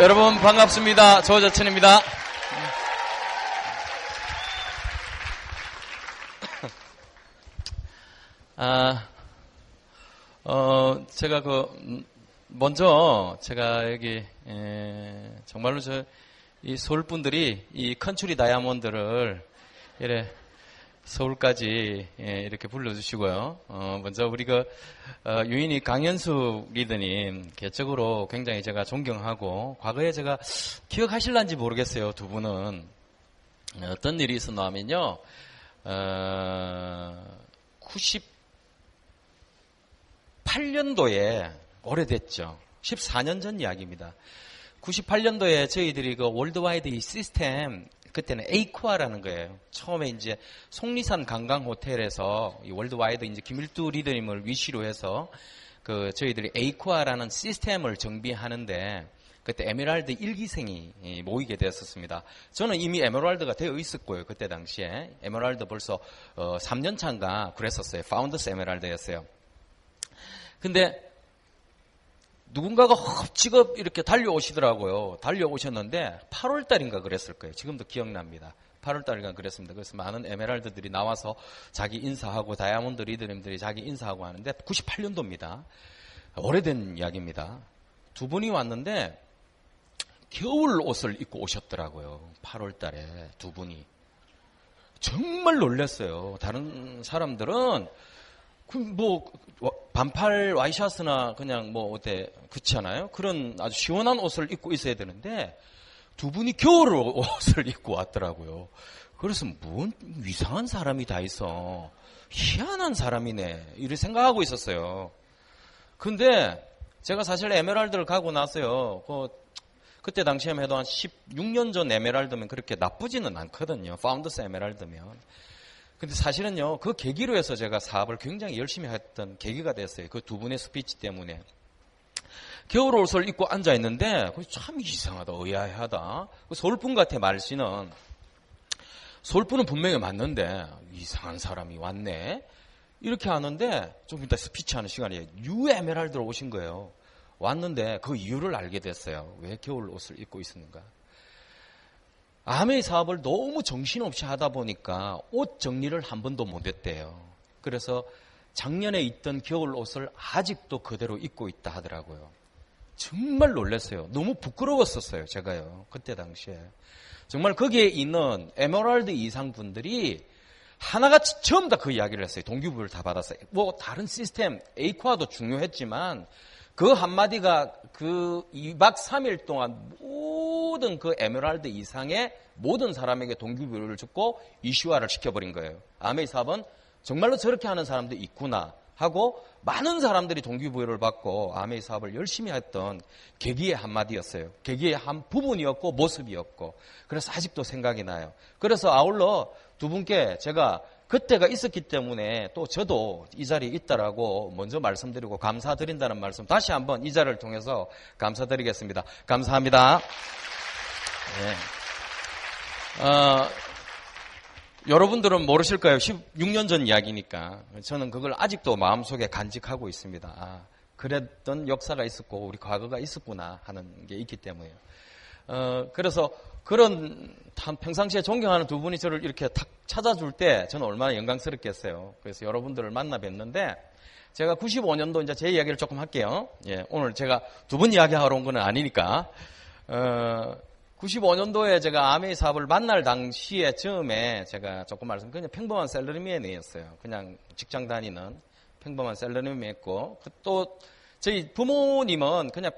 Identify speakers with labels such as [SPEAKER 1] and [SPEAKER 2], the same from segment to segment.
[SPEAKER 1] 여러분 반갑습니다. 조저천입니다. 제가 먼저 제가 여기 정말로 이 서울 분들이 이 컨츄리 다이아몬드를 이래 서울까지 이렇게 불러주시고요. 먼저 우리 유인이 강현숙 리더님 개적으로 굉장히 제가 존경하고 과거에 제가 기억하실란지 모르겠어요. 두 분은 어떤 일이 있었나 하면요. 98년도에 오래됐죠. 14년 전 이야기입니다. 98년도에 저희들이 월드와이드 이 시스템 그때는 에이쿠아라는 거예요. 처음에 이제 속리산 관광 호텔에서 이 월드와이드 이제 김일두 리더님을 위시로 해서 저희들이 에이쿠아라는 시스템을 정비하는데 그때 에메랄드 1기생이 모이게 되었었습니다. 저는 이미 에메랄드가 되어 있었고요. 그때 당시에 에메랄드 벌써 3년 차인가 그랬었어요. 파운더스 에메랄드였어요. 근데 누군가가 헛지겁 이렇게 달려오시더라고요. 달려오셨는데 8월 달인가 그랬을 거예요. 지금도 기억납니다. 8월 달인가 그랬습니다. 그래서 많은 에메랄드들이 나와서 자기 인사하고 다이아몬드 리더님들이 자기 인사하고 하는데 98년도입니다. 오래된 이야기입니다. 두 분이 왔는데 겨울 옷을 입고 오셨더라고요. 8월 달에 두 분이. 정말 놀랐어요. 다른 사람들은 반팔 와이셔츠나 그냥 어때 그렇잖아요. 그런 아주 시원한 옷을 입고 있어야 되는데 두 분이 겨울 옷을 입고 왔더라고요. 그래서 뭔 이상한 사람이 다 있어. 희한한 사람이네. 이렇게 생각하고 있었어요. 근데 제가 사실 에메랄드를 가고 나서요. 그때 당시에만 해도 한 16년 전 에메랄드면 그렇게 나쁘지는 않거든요. 파운더스 에메랄드면. 근데 사실은요, 그 계기로 해서 제가 사업을 굉장히 열심히 했던 계기가 됐어요. 그 두 분의 스피치 때문에. 겨울 옷을 입고 앉아있는데, 참 이상하다, 의아하다. 서울분 같아, 말씨는. 서울분은 분명히 맞는데, 이상한 사람이 왔네. 이렇게 하는데, 좀 이따 스피치 하는 시간에 뉴 에메랄드로 오신 거예요. 왔는데, 그 이유를 알게 됐어요. 왜 겨울 옷을 입고 있었는가. 아메이 사업을 너무 정신없이 하다 보니까 옷 정리를 한 번도 못했대요. 그래서 작년에 있던 겨울 옷을 아직도 그대로 입고 있다 하더라고요. 정말 놀랐어요. 너무 부끄러웠었어요, 제가요. 그때 당시에. 정말 거기에 있는 에메랄드 이상 분들이 하나같이 전부 다 그 이야기를 했어요. 동기부여를 다 받았어요. 다른 시스템, 에이쿠아도 중요했지만 그 한마디가 그 2박 3일 동안 모든 그 에메랄드 이상의 모든 사람에게 동기부여를 주고 이슈화를 시켜버린 거예요. 아메이 사업은 정말로 저렇게 하는 사람도 있구나 하고 많은 사람들이 동기부여를 받고 아메이 사업을 열심히 했던 계기의 한마디였어요. 계기의 한 부분이었고 모습이었고 그래서 아직도 생각이 나요. 그래서 아울러 두 분께 제가 그때가 있었기 때문에 또 저도 이 자리에 있다라고 먼저 말씀드리고 감사드린다는 말씀 다시 한번 이 자리를 통해서 감사드리겠습니다. 감사합니다. 네. 여러분들은 모르실 거예요. 16년 전 이야기니까. 저는 그걸 아직도 마음속에 간직하고 있습니다. 그랬던 역사가 있었고 우리 과거가 있었구나 하는 게 있기 때문에요. 그래서 그런 평상시에 존경하는 두 분이 저를 이렇게 탁 찾아줄 때 저는 얼마나 영광스럽겠어요. 그래서 여러분들을 만나 뵀는데 제가 95년도 이제 제 이야기를 조금 할게요. 예, 오늘 제가 두 분 이야기하러 온 건 아니니까 95년도에 제가 아메이 사업을 만날 당시에 처음에 제가 조금 그냥 평범한 셀러리맨이었어요. 그냥 직장 다니는 평범한 셀러리맨이었고 또 저희 부모님은 그냥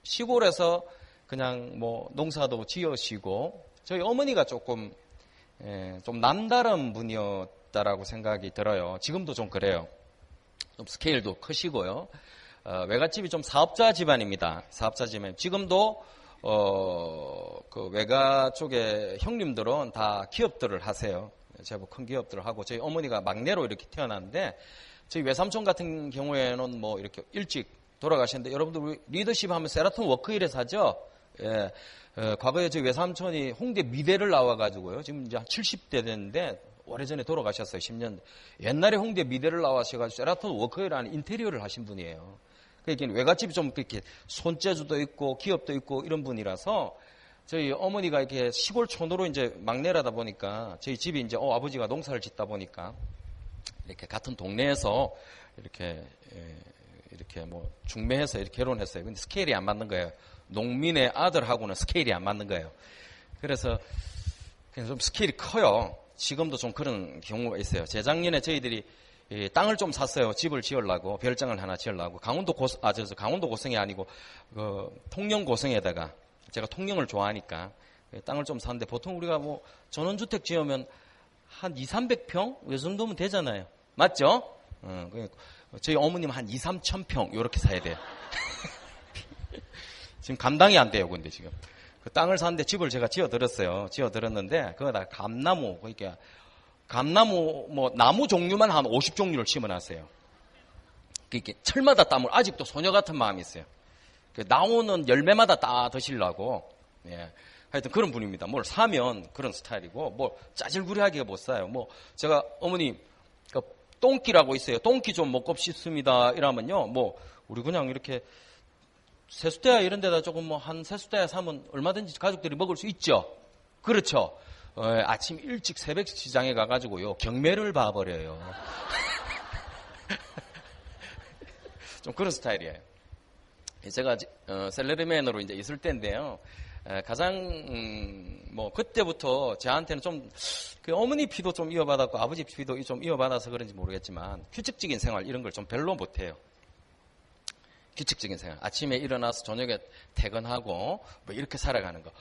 [SPEAKER 1] 시골에서 그냥 농사도 지으시고 저희 어머니가 조금 좀 남다른 분이었다라고 생각이 들어요. 지금도 좀 그래요. 좀 스케일도 크시고요. 외갓집이 좀 사업자 집안입니다. 사업자 집안. 지금도 그 외가 쪽의 형님들은 다 기업들을 하세요. 제법 큰 기업들을 하고 저희 어머니가 막내로 이렇게 태어났는데 저희 외삼촌 같은 경우에는 이렇게 일찍 돌아가셨는데 여러분들 우리 리더십 하면 세라톤 워크힐에서 하죠. 예, 과거에 저희 외삼촌이 홍대 미대를 나와가지고요. 지금 이제 70대 됐는데 오래전에 돌아가셨어요. 10년. 옛날에 홍대 미대를 나와셔가지고 세라톤 워크힐이라는 인테리어를 하신 분이에요. 그러니까 외갓집이 좀 이렇게 손재주도 있고 기업도 있고 이런 분이라서 저희 어머니가 이렇게 시골 촌으로 이제 막내라다 보니까 저희 집이 이제 아버지가 농사를 짓다 보니까 이렇게 같은 동네에서 이렇게 뭐 중매해서 이렇게 결혼했어요. 근데 스케일이 안 맞는 거예요. 농민의 아들하고는 스케일이 안 맞는 거예요. 그래서 그냥 좀 스케일이 커요. 지금도 좀 그런 경우가 있어요. 재작년에 저희들이 땅을 좀 샀어요. 집을 지으려고, 별장을 하나 지으려고. 강원도 고성이 아니고 통영 고성에다가 제가 통영을 좋아하니까 땅을 좀 샀는데 보통 우리가 뭐 전원주택 지으면 한 200~300평 이 정도면 되잖아요. 맞죠? 저희 어머님 한 2~3,000평 요렇게 사야 돼요. 지금 감당이 안 돼요. 근데 지금 그 땅을 샀는데 집을 제가 지어들었어요. 지어들었는데 그거다 감나무, 그러니까 감나무 뭐 나무 종류만 한 50종류를 심어놨어요. 그러니까 철마다 따물 아직도 소녀 같은 마음이 있어요. 나오는 열매마다 따 드시려고. 예. 하여튼 그런 분입니다. 뭘 사면 그런 스타일이고, 뭐 짜질구리하게 못 사요. 뭐 제가 어머니 똥기라고 있어요. 똥기 좀 먹고 싶습니다. 이러면요, 뭐 우리 그냥 이렇게 세숫대야 이런 데다 조금 뭐 한 세숫대야 사면 얼마든지 가족들이 먹을 수 있죠. 그렇죠. 아침 일찍 새벽 시장에 가가지고요 경매를 봐버려요. 좀 그런 스타일이에요. 제가 셀러리맨으로 이제 있을 때인데요. 가장 뭐 그때부터 저한테는 좀 그 어머니 피도 좀 이어받았고 아버지 피도 좀 이어받아서 그런지 모르겠지만 규칙적인 생활 이런 걸 좀 별로 못해요. 규칙적인 생활. 아침에 일어나서 저녁에 퇴근하고 뭐 이렇게 살아가는 거.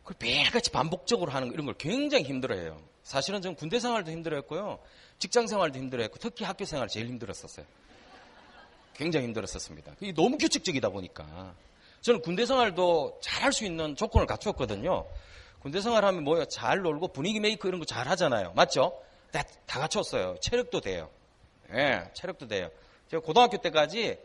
[SPEAKER 1] 그걸 매일같이 반복적으로 하는 거 이런 걸 굉장히 힘들어해요. 사실은 저는 군대 생활도 힘들었고요. 직장 생활도 힘들었고 특히 학교 생활 제일 힘들었었어요. 굉장히 힘들었었습니다. 이게 너무 규칙적이다 보니까. 저는 군대 생활도 잘할 수 있는 조건을 갖추었거든요. 군대 생활하면 뭐예요? 잘 놀고 분위기 메이커 이런 거 잘 하잖아요. 맞죠? 다 갖췄어요. 체력도 돼요. 예, 체력도 돼요. 제가 고등학교 때까지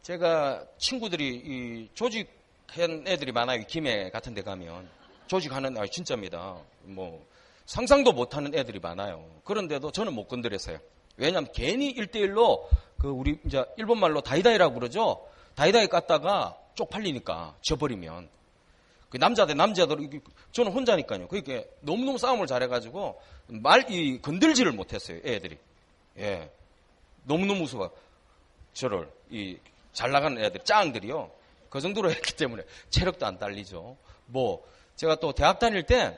[SPEAKER 1] 제가 친구들이 이 조직한 애들이 많아요. 김해 같은 데 가면. 조직하는, 진짜입니다. 뭐, 상상도 못하는 애들이 많아요. 그런데도 저는 못 건드렸어요. 왜냐하면 괜히 1대1로 우리 이제 일본 말로 다이다이라고 그러죠. 다이다이 깠다가 쪽팔리니까 져버리면 남자 대 남자들 저는 혼자니까요. 그러니까 너무너무 싸움을 잘해가지고 건들지를 못했어요. 애들이. 예, 너무너무 무서워. 저를 잘 나가는 애들 짱들이요. 그 정도로 했기 때문에 체력도 안 딸리죠. 뭐 제가 또 대학 다닐 때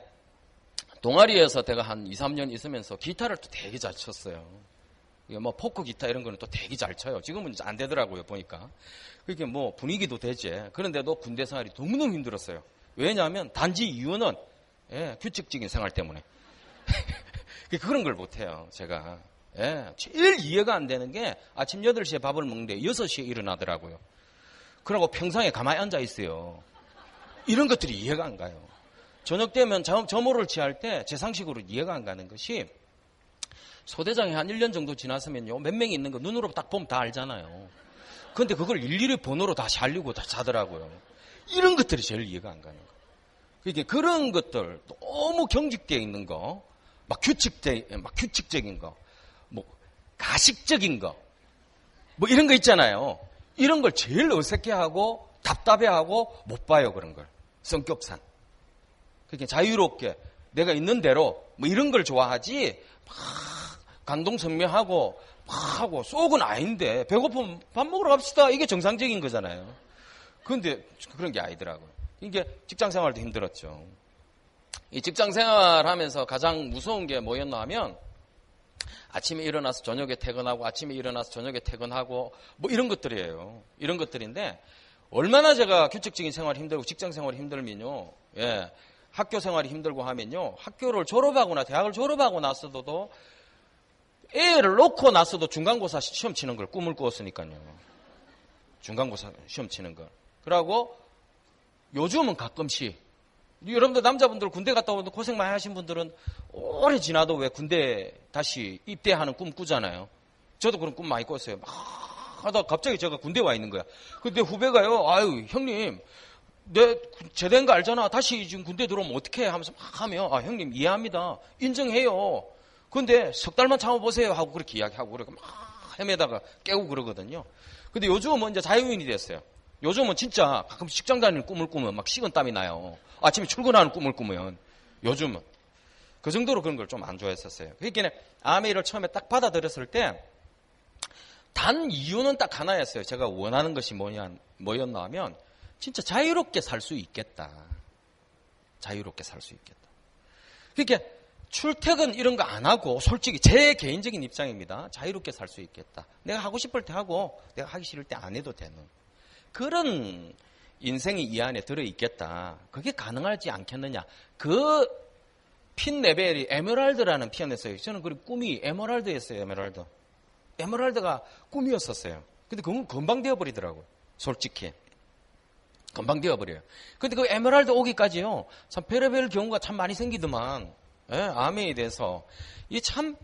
[SPEAKER 1] 동아리에서 제가 한 2~3년 있으면서 기타를 또 되게 잘 쳤어요. 뭐 포크 기타 이런 거는 또 되게 잘 쳐요. 지금은 이제 안 되더라고요, 보니까. 그게 뭐 분위기도 되지. 그런데도 군대 생활이 너무너무 힘들었어요. 왜냐하면 단지 이유는 규칙적인 생활 때문에. 그런 걸 못해요, 제가. 제일 이해가 안 되는 게 아침 8시에 밥을 먹는데 6시에 일어나더라고요. 그러고 평상에 가만히 앉아 있어요. 이런 것들이 이해가 안 가요. 저녁 되면 점호를 취할 때 제 상식으로 이해가 안 가는 것이 소대장이 한 1년 정도 지났으면요. 몇 명이 있는 거 눈으로 딱 보면 다 알잖아요. 그런데 그걸 일일이 번호로 다시 알리고 다 자더라고요. 이런 것들이 제일 이해가 안 가는 거. 그러니까 그런 것들 너무 경직되어 있는 거, 막 규칙적인 거, 뭐 가식적인 거, 뭐 이런 거 있잖아요. 이런 걸 제일 어색해하고 답답해하고 못 봐요. 그런 걸. 성격상. 그러니까 자유롭게 내가 있는 대로 뭐 이런 걸 좋아하지 막 강동성명하고 막 하고 속은 아닌데 배고프면 밥 먹으러 갑시다. 이게 정상적인 거잖아요. 그런데 그런 게 아니더라고요. 이게 직장 생활도 힘들었죠. 이 직장 생활하면서 가장 무서운 게 뭐였나 하면 아침에 일어나서 저녁에 퇴근하고 아침에 일어나서 저녁에 퇴근하고 뭐 이런 것들이에요. 이런 것들인데 얼마나 제가 규칙적인 생활이 힘들고 직장 생활이 힘들면요. 학교 생활이 힘들고 하면요. 학교를 졸업하거나 대학을 졸업하고 나서도 애를 놓고 나서도 중간고사 시험 치는 걸 꿈을 꾸었으니까요. 중간고사 시험 치는 걸. 그러고 요즘은 가끔씩 여러분들 남자분들 군대 갔다 오면 고생 많이 하신 분들은 오래 지나도 왜 군대 다시 입대하는 꿈 꾸잖아요. 저도 그런 꿈 많이 꿨어요. 막 하다 갑자기 제가 군대 와 있는 거야. 근데 후배가요. 아유 형님 내 제대한 거 알잖아. 다시 지금 군대 들어오면 어떻게 해? 하면서 막 하면 형님 이해합니다. 인정해요. 근데 석 달만 참아보세요 하고 그렇게 이야기하고 그렇게 막 헤매다가 깨고 그러거든요. 근데 요즘은 이제 자유인이 됐어요. 요즘은 진짜 가끔 직장 다니는 꿈을 꾸면 막 식은 땀이 나요. 아침에 출근하는 꿈을 꾸면. 요즘은. 그 정도로 그런 걸 좀 안 좋아했었어요. 그러니까 아메이를 처음에 딱 받아들였을 때 단 이유는 딱 하나였어요. 제가 원하는 것이 뭐였나 하면 진짜 자유롭게 살 수 있겠다. 자유롭게 살 수 있겠다. 그러니까 출퇴근 이런 거 안 하고 솔직히 제 개인적인 입장입니다. 자유롭게 살 수 있겠다. 내가 하고 싶을 때 하고 내가 하기 싫을 때 안 해도 되는 그런 인생이 이 안에 들어있겠다. 그게 가능하지 않겠느냐. 그 핀 레벨이 에메랄드라는 피아노였어요. 저는 그 꿈이 에메랄드였어요. 에메랄드가 꿈이었었어요. 근데 그건 금방 되어버리더라고요. 솔직히. 금방 되어버려요. 근데 그 에메랄드 오기까지요. 참 별의별 경우가 참 많이 생기더만. 예, 아메에 대해서. 이게 참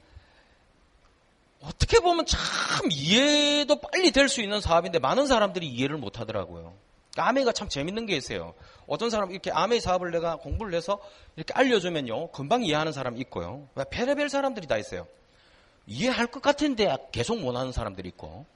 [SPEAKER 1] 어떻게 보면 참 이해도 빨리 될 수 있는 사업인데 많은 사람들이 이해를 못 하더라고요. 아메가 참 재밌는 게 있어요. 어떤 사람 이렇게 아메 사업을 내가 공부를 해서 이렇게 알려주면요. 금방 이해하는 사람이 있고요. 별의별 사람들이 다 있어요. 이해할 것 같은데 계속 못하는 사람들이 있고.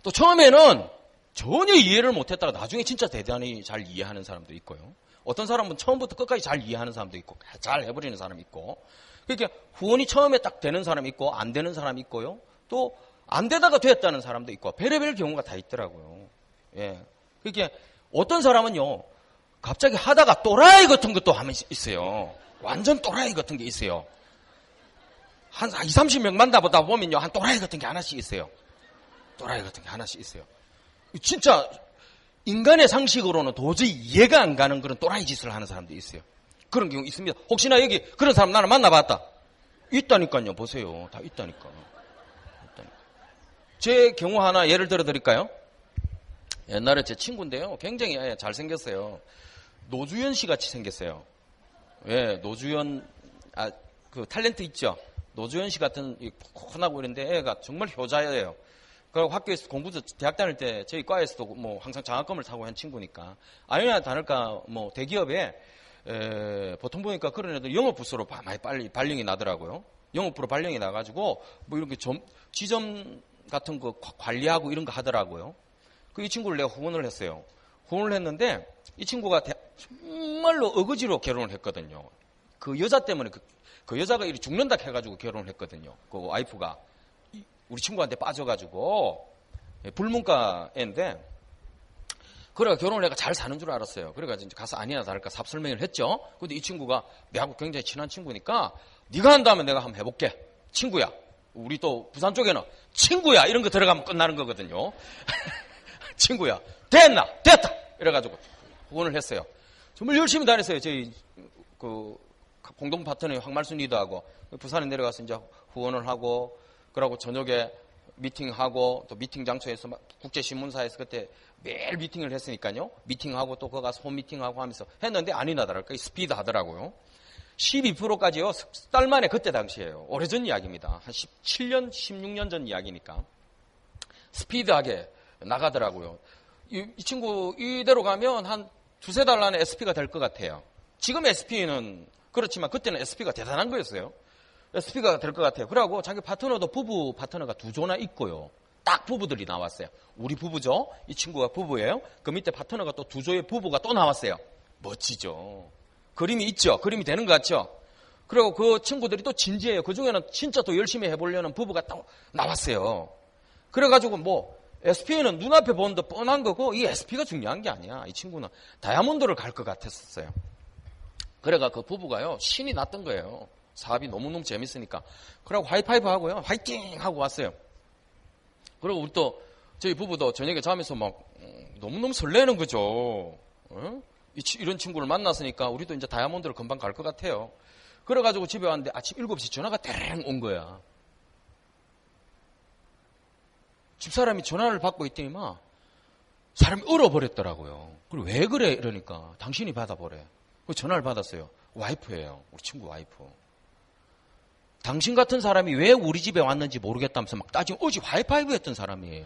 [SPEAKER 1] 또 처음에는 전혀 이해를 못했다가 나중에 진짜 대단히 잘 이해하는 사람도 있고요. 어떤 사람은 처음부터 끝까지 잘 이해하는 사람도 있고 잘 해버리는 사람이 있고. 그러니까 후원이 처음에 딱 되는 사람이 있고 안 되는 사람이 있고요. 또 안 되다가 됐다는 사람도 있고 별의별 경우가 다 있더라고요. 예. 그러니까 어떤 사람은요. 갑자기 하다가 또라이 같은 것도 하면 있어요. 완전 또라이 같은 게 있어요. 한 20, 30명 만나보다 보면요. 한 또라이 같은 게 하나씩 있어요. 또라이 같은 게 하나씩 있어요. 진짜 인간의 상식으로는 도저히 이해가 안 가는 그런 또라이 짓을 하는 사람도 있어요. 그런 경우 있습니다. 혹시나 여기 그런 사람 나는 만나봤다. 있다니까요. 보세요. 다 있다니까. 제 경우 하나 예를 들어 드릴까요? 옛날에 제 친구인데요. 굉장히 잘생겼어요. 노주현 씨 같이 생겼어요. 예, 노주현, 그 탤런트 있죠? 노주현 씨 같은 콘하고 이런데 애가 정말 효자예요. 그리고 학교에서 공부도 대학 다닐 때 저희 과에서도 뭐 항상 장학금을 타고 한 친구니까 아니나 다를까 뭐 대기업에 보통 보니까 그런 애들 영업부서로 많이 빨리 발령이 나더라고요. 영업부로 발령이 나가지고 뭐 이렇게 지점 같은 거 관리하고 이런 거 하더라고요. 그 이 친구를 내가 후원을 했어요. 후원을 했는데 이 친구가 정말로 어거지로 결혼을 했거든요. 그 여자 때문에 그 여자가 이리 죽는다 해가지고 결혼을 했거든요. 그 와이프가 우리 친구한테 빠져가지고 불문과인데 그래가 결혼을 해가 잘 사는 줄 알았어요. 그래가지고 이제 가서 아니나 다를까 삽설맹이를 했죠. 근데 이 친구가 내하고 굉장히 친한 친구니까 네가 한다면 내가 한번 해볼게. 친구야. 우리 또 부산 쪽에는 친구야 이런 거 들어가면 끝나는 거거든요. 친구야. 됐다. 이래가지고 후원을 했어요. 정말 열심히 다녔어요. 저희 그 공동 파트너의 황말순 리더하고 부산에 내려가서 이제 후원을 하고 그러고 저녁에 미팅하고 또 미팅 장소에서 국제신문사에서 그때 매일 미팅을 했으니까요. 미팅하고 또 거기 가서 홈미팅하고 하면서 했는데 아니나 다를까 스피드 하더라고요. 12%까지요. 석 달 만에 그때 당시에요. 오래전 이야기입니다. 한 17년, 16년 전 이야기니까. 스피드하게 나가더라고요. 이 친구 이대로 가면 한 두세 달 안에 SP가 될 것 같아요. 지금 SP는 그렇지만 그때는 SP가 대단한 거였어요. SP가 될 것 같아요. 그러고 자기 파트너도 부부 파트너가 두 조나 있고요. 딱 부부들이 나왔어요. 우리 부부죠. 이 친구가 부부예요. 그 밑에 파트너가 또 두 조의 부부가 또 나왔어요. 멋지죠. 그림이 있죠. 그림이 되는 것 같죠. 그리고 그 친구들이 또 진지해요. 그중에는 진짜 또 열심히 해보려는 부부가 또 나왔어요. 그래가지고 뭐 SP는 눈앞에 보는 데 뻔한 거고 이 SP가 중요한 게 아니야. 이 친구는 다이아몬드를 갈 것 같았었어요. 그래가 그 부부가요. 신이 났던 거예요. 사업이 너무너무 재밌으니까. 그러고 하이파이브 하고요. 화이팅! 하고 왔어요. 그리고 우리 또 저희 부부도 저녁에 자면서 막 너무너무 설레는 거죠. 어? 이런 친구를 만났으니까 우리도 이제 다이아몬드를 금방 갈 것 같아요. 그래가지고 집에 왔는데 아침 7시 전화가 때랭 온 거야. 집사람이 전화를 받고 있더니만 사람이 얼어버렸더라고요. 그리고 왜 그래? 이러니까 당신이 받아보래. 전화를 받았어요. 와이프예요. 우리 친구 와이프. 당신 같은 사람이 왜 우리 집에 왔는지 모르겠다면서 막 따지고 어제 하이파이브 했던 사람이에요.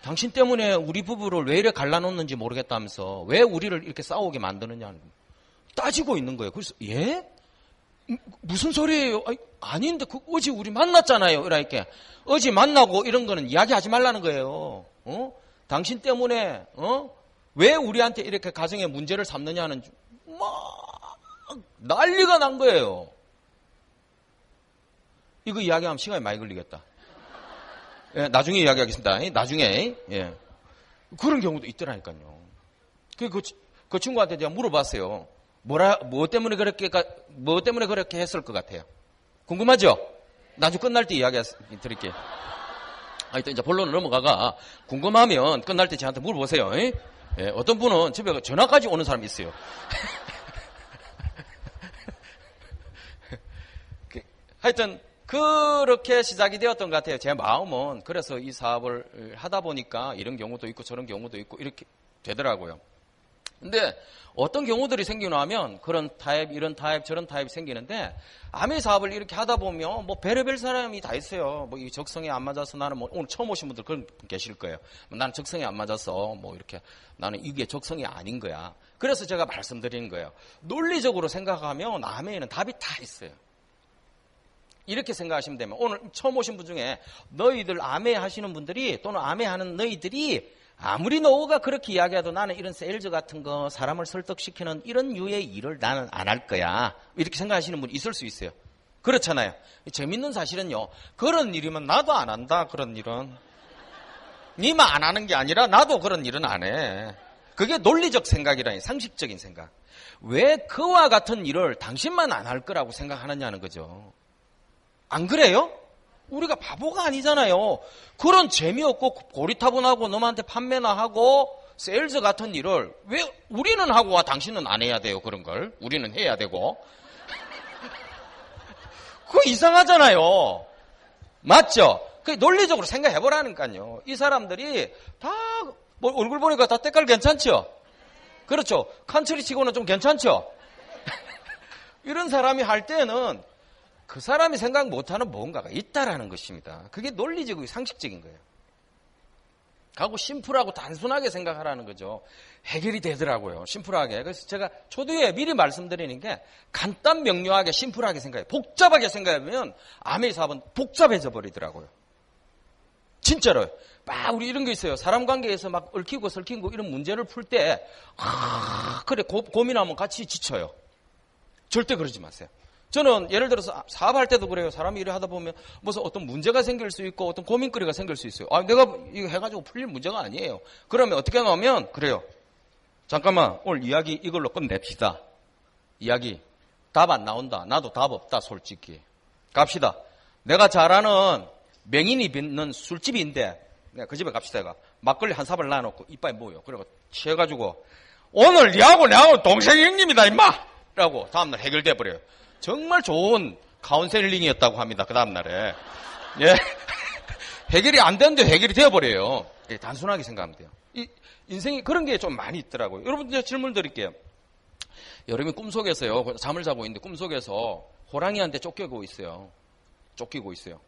[SPEAKER 1] 당신 때문에 우리 부부를 왜 이래 갈라놓는지 모르겠다면서 왜 우리를 이렇게 싸우게 만드느냐 따지고 있는 거예요. 그래서 예? 무슨 소리예요? 아닌데, 어제 우리 만났잖아요. 이렇게. 어제 만나고 이런 거는 이야기하지 말라는 거예요. 당신 때문에, 왜 우리한테 이렇게 가정에 문제를 삼느냐는, 막, 난리가 난 거예요. 이거 이야기하면 시간이 많이 걸리겠다. 예, 나중에 이야기하겠습니다. 나중에, 예. 그런 경우도 있더라니까요. 그 친구한테 제가 물어봤어요. 뭐 때문에 그렇게 했을 것 같아요? 궁금하죠? 나중에 끝날 때 이야기 드릴게요. 하여튼 이제 본론으로 넘어가가 궁금하면 끝날 때 저한테 물어보세요. 예, 어떤 분은 집에 전화까지 오는 사람이 있어요. 하여튼 그렇게 시작이 되었던 것 같아요. 제 마음은. 그래서 이 사업을 하다 보니까 이런 경우도 있고 저런 경우도 있고 이렇게 되더라고요. 근데 어떤 경우들이 생기나 하면 그런 타입, 이런 타입, 저런 타입이 생기는데 아메 사업을 이렇게 하다 보면 뭐 별의별 사람이 다 있어요. 뭐 이 적성에 안 맞아서 나는 뭐 오늘 처음 오신 분들 그런 분 계실 거예요. 나는 적성에 안 맞아서 뭐 이렇게 나는 이게 적성이 아닌 거야. 그래서 제가 말씀드리는 거예요. 논리적으로 생각하면 아메에는 답이 다 있어요. 이렇게 생각하시면 되면 오늘 처음 오신 분 중에 너희들 아메 하시는 분들이 또는 아메 하는 너희들이 아무리 노후가 그렇게 이야기해도 나는 이런 세일즈 같은 거 사람을 설득시키는 이런 류의 일을 나는 안 할 거야. 이렇게 생각하시는 분이 있을 수 있어요. 그렇잖아요. 재밌는 사실은요. 그런 일이면 나도 안 한다. 그런 일은. 니만 안 하는 게 아니라 나도 그런 일은 안 해. 그게 논리적 생각이라니 상식적인 생각. 왜 그와 같은 일을 당신만 안 할 거라고 생각하느냐는 거죠. 안 그래요? 우리가 바보가 아니잖아요. 그런 재미없고 고리타분하고 놈한테 판매나 하고 세일즈 같은 일을 왜 우리는 하고 와 당신은 안 해야 돼요. 그런 걸 우리는 해야 되고. 그거 이상하잖아요. 맞죠? 그 논리적으로 생각해보라니까요. 이 사람들이 다 뭐 얼굴 보니까 다 때깔 괜찮죠? 그렇죠? 칸처리 치고는 좀 괜찮죠? 이런 사람이 할 때는 그 사람이 생각 못하는 뭔가가 있다라는 것입니다. 그게 논리적이고 상식적인 거예요. 하고 심플하고 단순하게 생각하라는 거죠. 해결이 되더라고요. 심플하게. 그래서 제가 초두에 미리 말씀드리는 게 간단 명료하게 심플하게 생각해요. 복잡하게 생각하면 아메이 사업은 복잡해져 버리더라고요. 진짜로요. 막 우리 이런 게 있어요. 사람 관계에서 막 얽히고 설키고 이런 문제를 풀 때 그래 고민하면 같이 지쳐요. 절대 그러지 마세요. 저는 예를 들어서 사업할 때도 그래요. 사람이 일을 하다 보면 무슨 어떤 문제가 생길 수 있고 어떤 고민거리가 생길 수 있어요. 내가 이거 해가지고 풀릴 문제가 아니에요. 그러면 어떻게 하면 그래요. 잠깐만 오늘 이야기 이걸로 끝냅시다. 이야기 답 안 나온다. 나도 답 없다 솔직히. 갑시다. 내가 잘 아는 명인이 빚는 술집인데 그 집에 갑시다. 내가 막걸리 한 사발 놔놓고 이빨에 모여. 그리고 취해가지고 오늘 니하고 내하고 동생 형님이다 임마! 라고 다음날 해결돼 버려요. 정말 좋은 카운셀링이었다고 합니다. 그 다음날에. 예. 해결이 안 되는데 해결이 되어버려요. 예, 단순하게 생각하면 돼요. 인생이 그런 게 좀 많이 있더라고요. 여러분, 제가 질문 드릴게요. 여러분이 꿈속에서요, 잠을 자고 있는데 꿈속에서 호랑이한테 쫓기고 있어요. 쫓기고 있어요.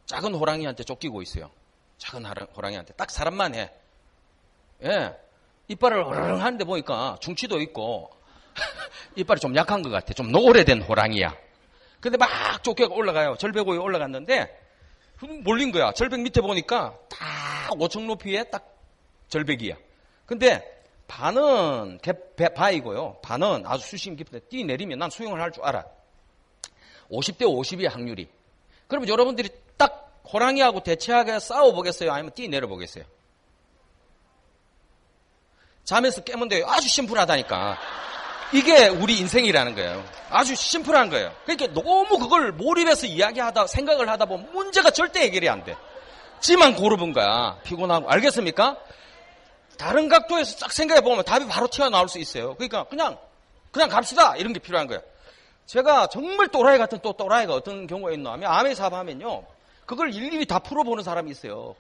[SPEAKER 1] 작은 호랑이한테 쫓기고 있어요. 작은 호랑이한테. 딱 사람만 해. 예. 이빨을 허르릉 하는데 보니까 중치도 있고, 이빨이 좀 약한 것 같아. 좀 오래된 호랑이야. 근데 막 쫓겨가 올라가요. 절벽 위에 올라갔는데 몰린 거야. 절벽 밑에 보니까 딱 5층 높이에 딱 절벽이야. 근데 반은 바이고요. 반은 아주 수심 깊은데 뛰내리면 난 수영을 할 줄 알아. 50대 50이야 확률이. 그러면 여러분들이 딱 호랑이하고 대치하게 싸워보겠어요? 아니면 뛰내려 보겠어요? 잠에서 깨면 돼요. 아주 심플하다니까. 이게 우리 인생이라는 거예요. 아주 심플한 거예요. 그러니까 너무 그걸 몰입해서 이야기하다 생각을 하다 보면 문제가 절대 해결이 안 돼. 지만 고르는 거야. 피곤하고. 알겠습니까? 다른 각도에서 딱 생각해 보면 답이 바로 튀어나올 수 있어요. 그러니까 그냥 갑시다. 이런 게 필요한 거예요. 제가 정말 또라이 같은 또 또라이가 어떤 경우가 있나 하면 암의 사업 하면요. 그걸 일일이 다 풀어보는 사람이 있어요.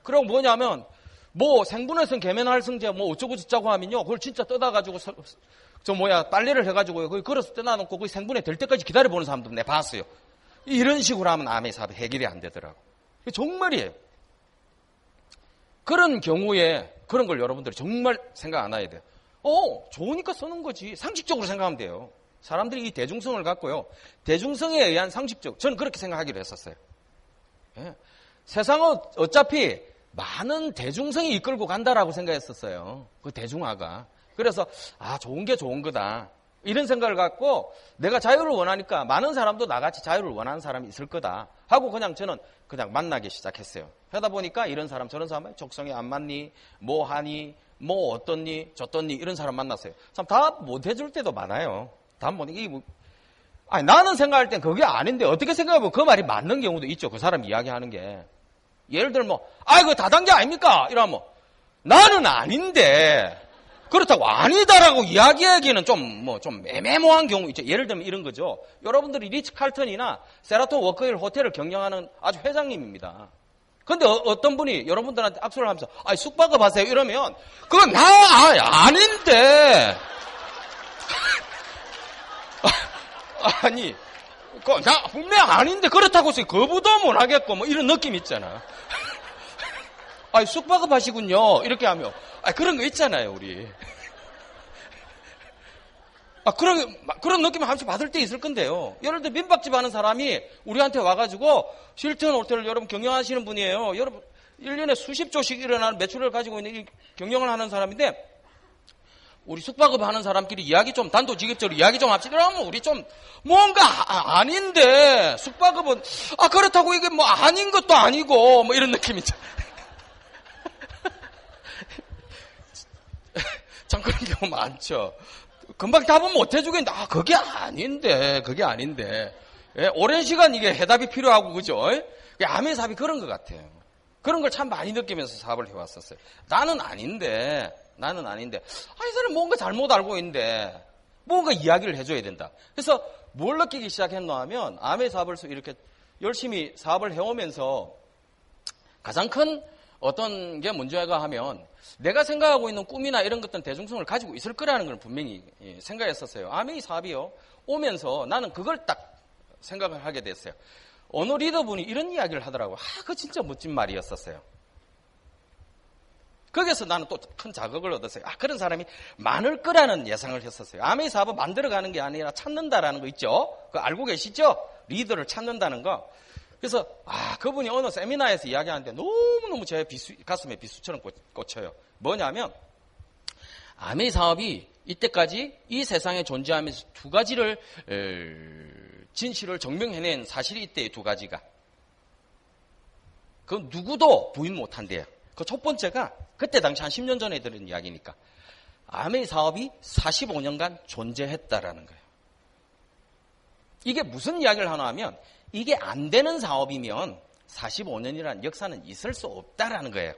[SPEAKER 1] 그럼 뭐냐면 뭐 생분해성 계면활성제 뭐 어쩌고 저쩌고 하면요. 그걸 진짜 떠다가지고 빨래를 해가지고 거기 걸어서 떼놔놓고 거기 생분해 될 때까지 기다려보는 사람도 내가 봤어요. 이런 식으로 하면 암의 사업이 해결이 안 되더라고. 정말이에요. 그런 경우에 그런 걸 여러분들이 정말 생각 안 해야 돼요. 좋으니까 쓰는 거지. 상식적으로 생각하면 돼요. 사람들이 이 대중성을 갖고요. 대중성에 의한 상식적, 저는 그렇게 생각하기로 했었어요. 예. 세상은 어차피 많은 대중성이 이끌고 간다라고 생각했었어요. 그 대중화가. 그래서 좋은 게 좋은 거다. 이런 생각을 갖고 내가 자유를 원하니까 많은 사람도 나같이 자유를 원하는 사람이 있을 거다 하고 저는 그냥 만나기 시작했어요. 하다 보니까 이런 사람 저런 사람 적성에 안 맞니? 뭐 하니? 뭐 어떻니? 저떻니? 이런 사람 만났어요. 참 답 못 해줄 때도 많아요. 답 못, 나는 생각할 땐 그게 아닌데 어떻게 생각해보면 그 말이 맞는 경우도 있죠. 그 사람 이야기하는 게. 예를 들면 그거 다단계 아닙니까? 이러면 나는 아닌데 그렇다고 아니다라고 이야기하기는 좀 애매모호한 경우 있죠. 예를 들면 이런 거죠. 여러분들이 리츠 칼튼이나 세라톤 워크힐 호텔을 경영하는 아주 회장님입니다. 근데 어떤 분이 여러분들한테 악수를 하면서 숙박업 하세요 이러면 그건 아닌데 아니 나 분명 아닌데 그렇다고 해서 거부도 못 하겠고 뭐 이런 느낌 있잖아. 숙박업 하시군요 이렇게 하면 그런 거 있잖아요 우리. 그런 느낌 한 번씩 받을 때 있을 건데요. 예를 들어 민박집 하는 사람이 우리한테 와가지고 힐튼 호텔을 여러분 경영하시는 분이에요. 여러분 1년에 수십조씩 일어나는 매출을 가지고 있는 이 경영을 하는 사람인데 우리 숙박업 하는 사람끼리 이야기 좀 단도직입적으로 이야기 좀 합시다. 그러면 우리 좀 뭔가 아닌데 숙박업은 그렇다고 이게 뭐 아닌 것도 아니고 뭐 이런 느낌이죠. 참 그런 경우 많죠. 금방 답은 못 해주겠는데 그게 아닌데 예, 오랜 시간 이게 해답이 필요하고 그죠? 암의 사업이 그런 것 같아요. 그런 걸 참 많이 느끼면서 사업을 해왔었어요. 나는 아닌데 이 사람 뭔가 잘못 알고 있는데 뭔가 이야기를 해줘야 된다. 그래서 뭘 느끼기 시작했노 하면 암의 사업을 이렇게 열심히 사업을 해오면서 가장 큰 어떤 게 문제가 하면 내가 생각하고 있는 꿈이나 이런 것들은 대중성을 가지고 있을 거라는 걸 분명히 생각했었어요. 암의 사업이요. 오면서 나는 그걸 딱 생각을 하게 됐어요. 어느 리더분이 이런 이야기를 하더라고요. 그거 진짜 멋진 말이었었어요. 거기서 나는 또 큰 자극을 얻었어요. 그런 사람이 많을 거라는 예상을 했었어요. 암의 사업은 만들어가는 게 아니라 찾는다라는 거 있죠? 그거 알고 계시죠? 리더를 찾는다는 거. 그래서 그분이 어느 세미나에서 이야기하는데 너무너무 제 가슴에 비수처럼 꽂혀요. 뭐냐면 암의 사업이 이때까지 이 세상에 존재하면서 두 가지를 진실을 증명해낸 사실이 있대요. 두 가지가. 그건 누구도 부인 못한대요. 그 첫 번째가 그때 당시 한 10년 전에 들은 이야기니까 암의 사업이 45년간 존재했다라는 거예요. 이게 무슨 이야기를 하나 하면 이게 안 되는 사업이면 45년이라는 역사는 있을 수 없다라는 거예요.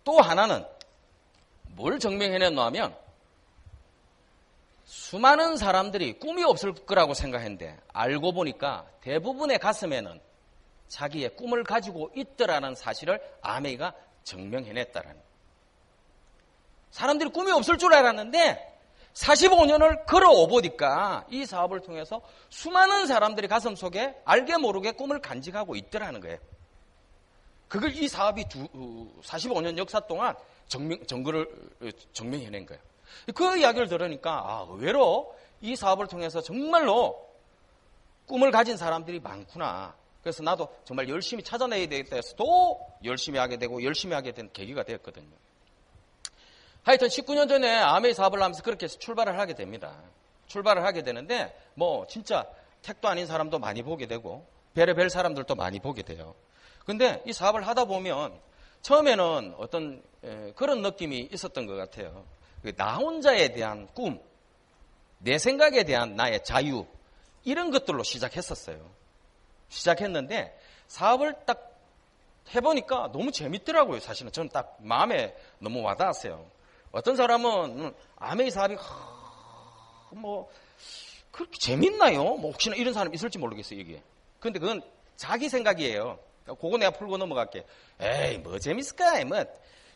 [SPEAKER 1] 또 하나는 뭘 증명해냈노 하면 수많은 사람들이 꿈이 없을 거라고 생각했는데 알고 보니까 대부분의 가슴에는 자기의 꿈을 가지고 있더라는 사실을 아메이가 증명해냈다라는 거예요. 사람들이 꿈이 없을 줄 알았는데 45년을 걸어오보니까 이 사업을 통해서 수많은 사람들이 가슴 속에 알게 모르게 꿈을 간직하고 있더라는 거예요. 그걸 이 사업이 45년 역사 동안 증명해낸 거예요. 그 이야기를 들으니까 의외로 이 사업을 통해서 정말로 꿈을 가진 사람들이 많구나. 그래서 나도 정말 열심히 찾아내야 되겠다 해서 또 열심히 하게 되고 열심히 하게 된 계기가 되었거든요. 하여튼 19년 전에 아메이 사업을 하면서 그렇게 해서 출발을 하게 됩니다. 출발을 하게 되는데 뭐 진짜 택도 아닌 사람도 많이 보게 되고 별의별 사람들도 많이 보게 돼요. 근데 이 사업을 하다 보면 처음에는 어떤 그런 느낌이 있었던 것 같아요. 나 혼자에 대한 꿈, 내 생각에 대한 나의 자유 이런 것들로 시작했었어요. 시작했는데 사업을 딱 해보니까 너무 재밌더라고요. 사실은 저는 딱 마음에 너무 와닿았어요. 어떤 사람은 아메이 사업이 뭐 그렇게 재밌나요? 뭐 혹시나 이런 사람 있을지 모르겠어요. 이게. 근데 그건 자기 생각이에요. 그거 내가 풀고 넘어갈게. 에이 뭐 재밌을까? 뭐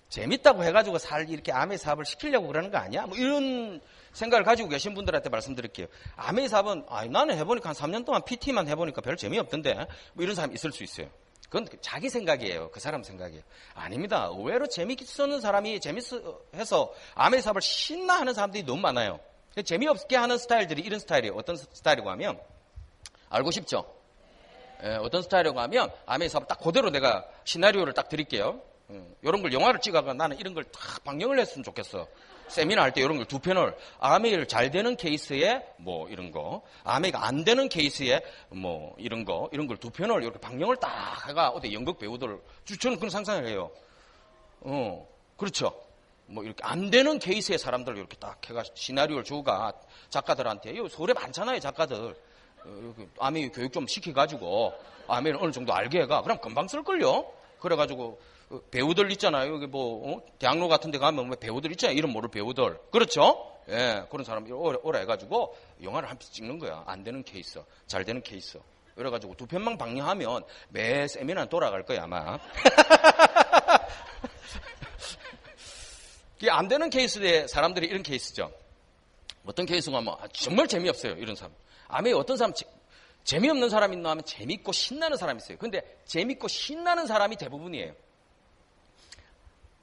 [SPEAKER 1] 재밌다고 해가지고 이렇게 아메이 사업을 시키려고 그러는 거 아니야? 뭐 이런 생각을 가지고 계신 분들한테 말씀드릴게요. 아메이 사업은 나는 해보니까 한 3년 동안 PT만 해보니까 별 재미없던데 뭐 이런 사람이 있을 수 있어요. 그건 자기 생각이에요. 그 사람 생각이에요. 아닙니다. 의외로 재밌게 쓰는 사람이 재밌어서 아메이 사업을 신나하는 사람들이 너무 많아요. 재미없게 하는 스타일들이 이런 스타일이에요. 어떤 스타일이고 하면, 알고 싶죠? 예, 어떤 스타일이라고 하면 아메에서 딱 그대로 내가 시나리오를 딱 드릴게요. 이런 걸 영화를 찍어가 나는 이런 걸 딱 방영을 했으면 좋겠어. 세미나 할 때 이런 걸 두 편을 아메를 잘 되는 케이스에 뭐 이런 거, 아메가 안 되는 케이스에 뭐 이런 걸 두 편을 이렇게 방영을 딱 해가 어디 연극 배우들 저는 그런 상상을 해요. 그렇죠. 뭐 이렇게 안 되는 케이스의 사람들 이렇게 딱 해가 시나리오를 주가 작가들한테 서울에 많잖아요 작가들. 아메 교육 좀 시켜가지고 아메를 어느 정도 알게 해가 그럼 금방 쓸걸요. 그래가지고 배우들 있잖아요. 여기 뭐 대학로 같은 데 가면 배우들 있잖아요. 이름 모를 배우들. 그렇죠? 예, 그런 사람이 오라 해가지고 영화를 한 편 찍는 거야. 안 되는 케이스, 잘 되는 케이스. 그래가지고 두 편만 방영하면 매 세미나는 돌아갈 거야 아마. 이게 안 되는 케이스에 사람들이 이런 케이스죠. 어떤 케이스가 하면 정말 재미없어요. 이런 사람. 아메 어떤 사람 재미없는 사람이 있나 하면 재밌고 신나는 사람이 있어요. 근데 재밌고 신나는 사람이 대부분이에요.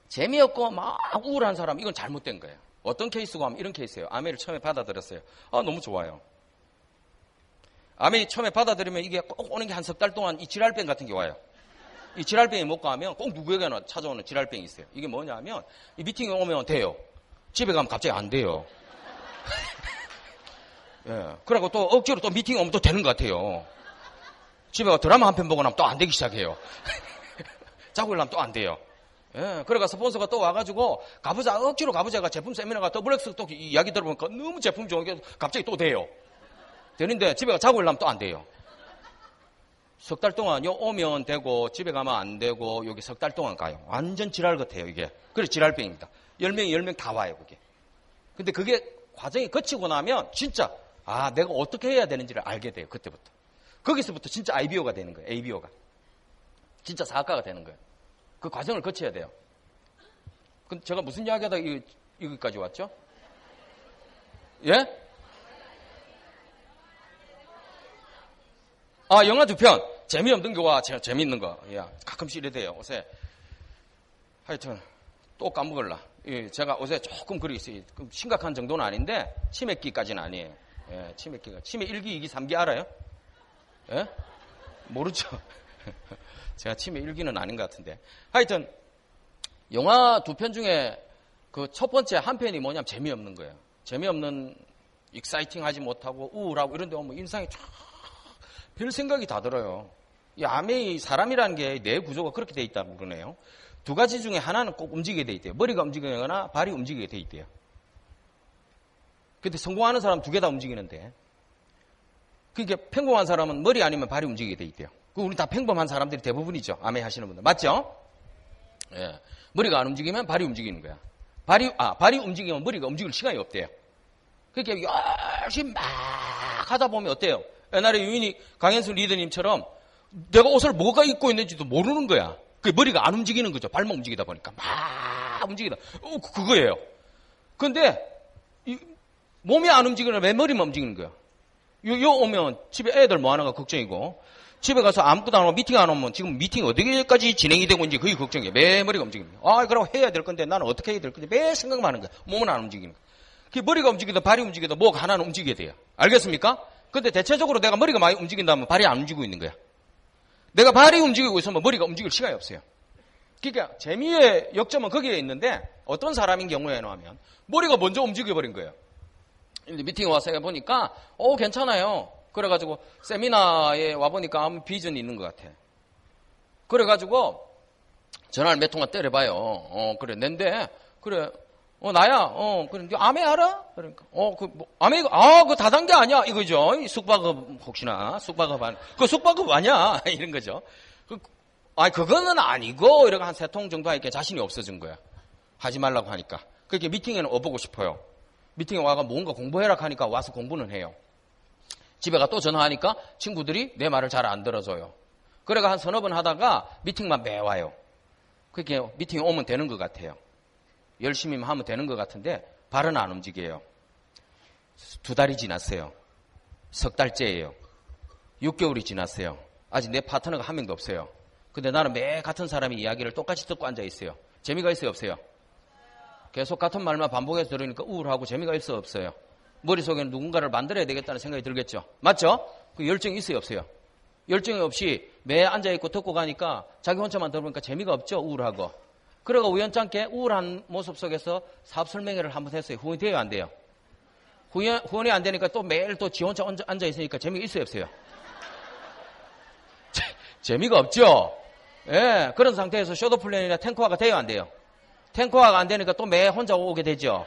[SPEAKER 1] 재미없고 막 우울한 사람 이건 잘못된 거예요. 어떤 케이스가 하면 이런 케이스예요. 아메를 처음에 받아들였어요. 너무 좋아요. 아메 처음에 받아들이면 이게 꼭 오는 게 한 석 달 동안 이 지랄병 같은 게 와요. 이 지랄병이 못 가면 꼭 누구에게나 찾아오는 지랄병이 있어요. 이게 뭐냐면 이 미팅에 오면 돼요. 집에 가면 갑자기 안 돼요. 예. 그리고 또 억지로 또 미팅 오면 또 되는 것 같아요. 집에 가 드라마 한 편 보고 나면 또 안 되기 시작해요. 자고 일어나면 또 안 돼요. 예. 그래가 스폰서가 또 와가지고 가보자, 억지로 가보자가 제품 세미나가 더블엑스 또 이야기 들어보니까 너무 제품 좋은 게 갑자기 또 돼요. 되는데 집에 가 자고 일어나면 또 안 돼요. 석 달 동안 오면 되고 집에 가면 안 되고 여기 석 달 동안 가요. 완전 지랄 같아요 이게. 그래 지랄병입니다. 10명 다 와요 그게. 근데 그게 과정이 거치고 나면 진짜 내가 어떻게 해야 되는지를 알게 돼요. 그때부터. 거기서부터 진짜 IBO가 되는 거예요. ABO가. 진짜 사학과가 되는 거예요. 그 과정을 거쳐야 돼요. 근데 제가 무슨 이야기하다 여기까지 왔죠? 예? 영화 두 편. 재미없는 거와 재미있는 거. 야, 가끔씩 이래 돼요. 요새. 하여튼, 또 까먹을라. 제가 요새 조금 그리 있어요. 심각한 정도는 아닌데, 치매기까지는 아니에요. 예, 치매기가. 치매 1기, 2기, 3기 알아요? 예? 모르죠? 제가 치매 1기는 아닌 것 같은데. 하여튼, 영화 두 편 중에 그 첫 번째 한 편이 뭐냐면 재미없는 거예요. 재미없는, 익사이팅 하지 못하고 우울하고 이런 데 오면 인상이 별 생각이 다 들어요. 이 아메이 사람이라는 게 뇌 구조가 그렇게 돼 있다고 그러네요. 두 가지 중에 하나는 꼭 움직이게 돼 있대요. 머리가 움직이거나 발이 움직이게 돼 있대요. 근데 성공하는 사람 두 개 다 움직이는데. 그러니까 평범한 사람은 머리 아니면 발이 움직이게 돼 있대요. 우리 다 평범한 사람들이 대부분이죠. 아메 하시는 분들. 맞죠? 예. 머리가 안 움직이면 발이 움직이는 거야. 발이 움직이면 머리가 움직일 시간이 없대요. 그러니까 열심히 막 하다 보면 어때요? 옛날에 유인이 강현수 리더님처럼 내가 옷을 뭐가 입고 있는지도 모르는 거야. 그 머리가 안 움직이는 거죠. 발만 움직이다 보니까 막 움직이다. 그거예요. 근데 몸이 안 움직이는 왜 머리만 움직이는 거야? 요 오면 집에 애들 뭐 하나가 걱정이고 집에 가서 아무것도 안 하고 미팅 안 오면 지금 미팅이 어디까지 진행이 되고 있는지 그게 걱정이에요. 매 머리가 움직이는 거야. 그럼 해야 될 건데 나는 어떻게 해야 될 건데 매 생각만 하는 거야. 몸은 안 움직이는 거야. 그 머리가 움직이다 발이 움직이다 뭐가 하나는 움직여야 돼요. 알겠습니까? 근데 대체적으로 내가 머리가 많이 움직인다면 발이 안 움직이고 있는 거야. 내가 발이 움직이고 있으면 머리가 움직일 시간이 없어요. 그러니까 재미의 역점은 거기에 있는데 어떤 사람인 경우에는 하면 머리가 먼저 움직여버린 거예요. 미팅에 와서 해보니까 괜찮아요. 그래가지고 세미나에 와보니까 아무 비전이 있는 것 같아. 그래가지고 전화를 몇 통화 때려봐요. 그래 낸데 그래 나야. 그래 아메 알아? 그러니까 아메 그 다단계 아니야 이거죠. 숙박업 혹시나 숙박업 그 숙박업 아니야 이런 거죠. 그거는 아니고 이러고 한 3통 정도 하니까 자신이 없어진 거야. 하지 말라고 하니까. 그렇게 미팅에는 와보고 싶어요. 미팅에 와가 뭔가 공부해라 하니까 와서 공부는 해요. 집에 가 또 전화하니까 친구들이 내 말을 잘 안 들어줘요. 그래가 한 서너 번 하다가 미팅만 매 와요. 그렇게 미팅에 오면 되는 것 같아요. 열심히 하면 되는 것 같은데 발은 안 움직여요. 2달이 지났어요. 석 달째예요. 6개월이 지났어요. 아직 내 파트너가 한 명도 없어요. 근데 나는 매 같은 사람의 이야기를 똑같이 듣고 앉아 있어요. 재미가 있어요, 없어요? 계속 같은 말만 반복해서 들으니까 우울하고 재미가 있어, 없어요? 머릿속에는 누군가를 만들어야 되겠다는 생각이 들겠죠. 맞죠? 그 열정이 있어요, 없어요? 열정이 없이 매 앉아있고 듣고 가니까 자기 혼자만 들어보니까 재미가 없죠, 우울하고. 그러고 우연찮게 우울한 모습 속에서 사업 설명회를 한번 했어요. 후원이 돼요, 안 돼요? 후원이 안 되니까 또 매일 또 지 혼자 앉아있으니까 재미가 있어요, 없어요? 재미가 없죠? 예, 그런 상태에서 쇼도플랜이나 탱커화가 돼요, 안 돼요? 탱커화가 안 되니까 또 매 혼자 오게 되죠.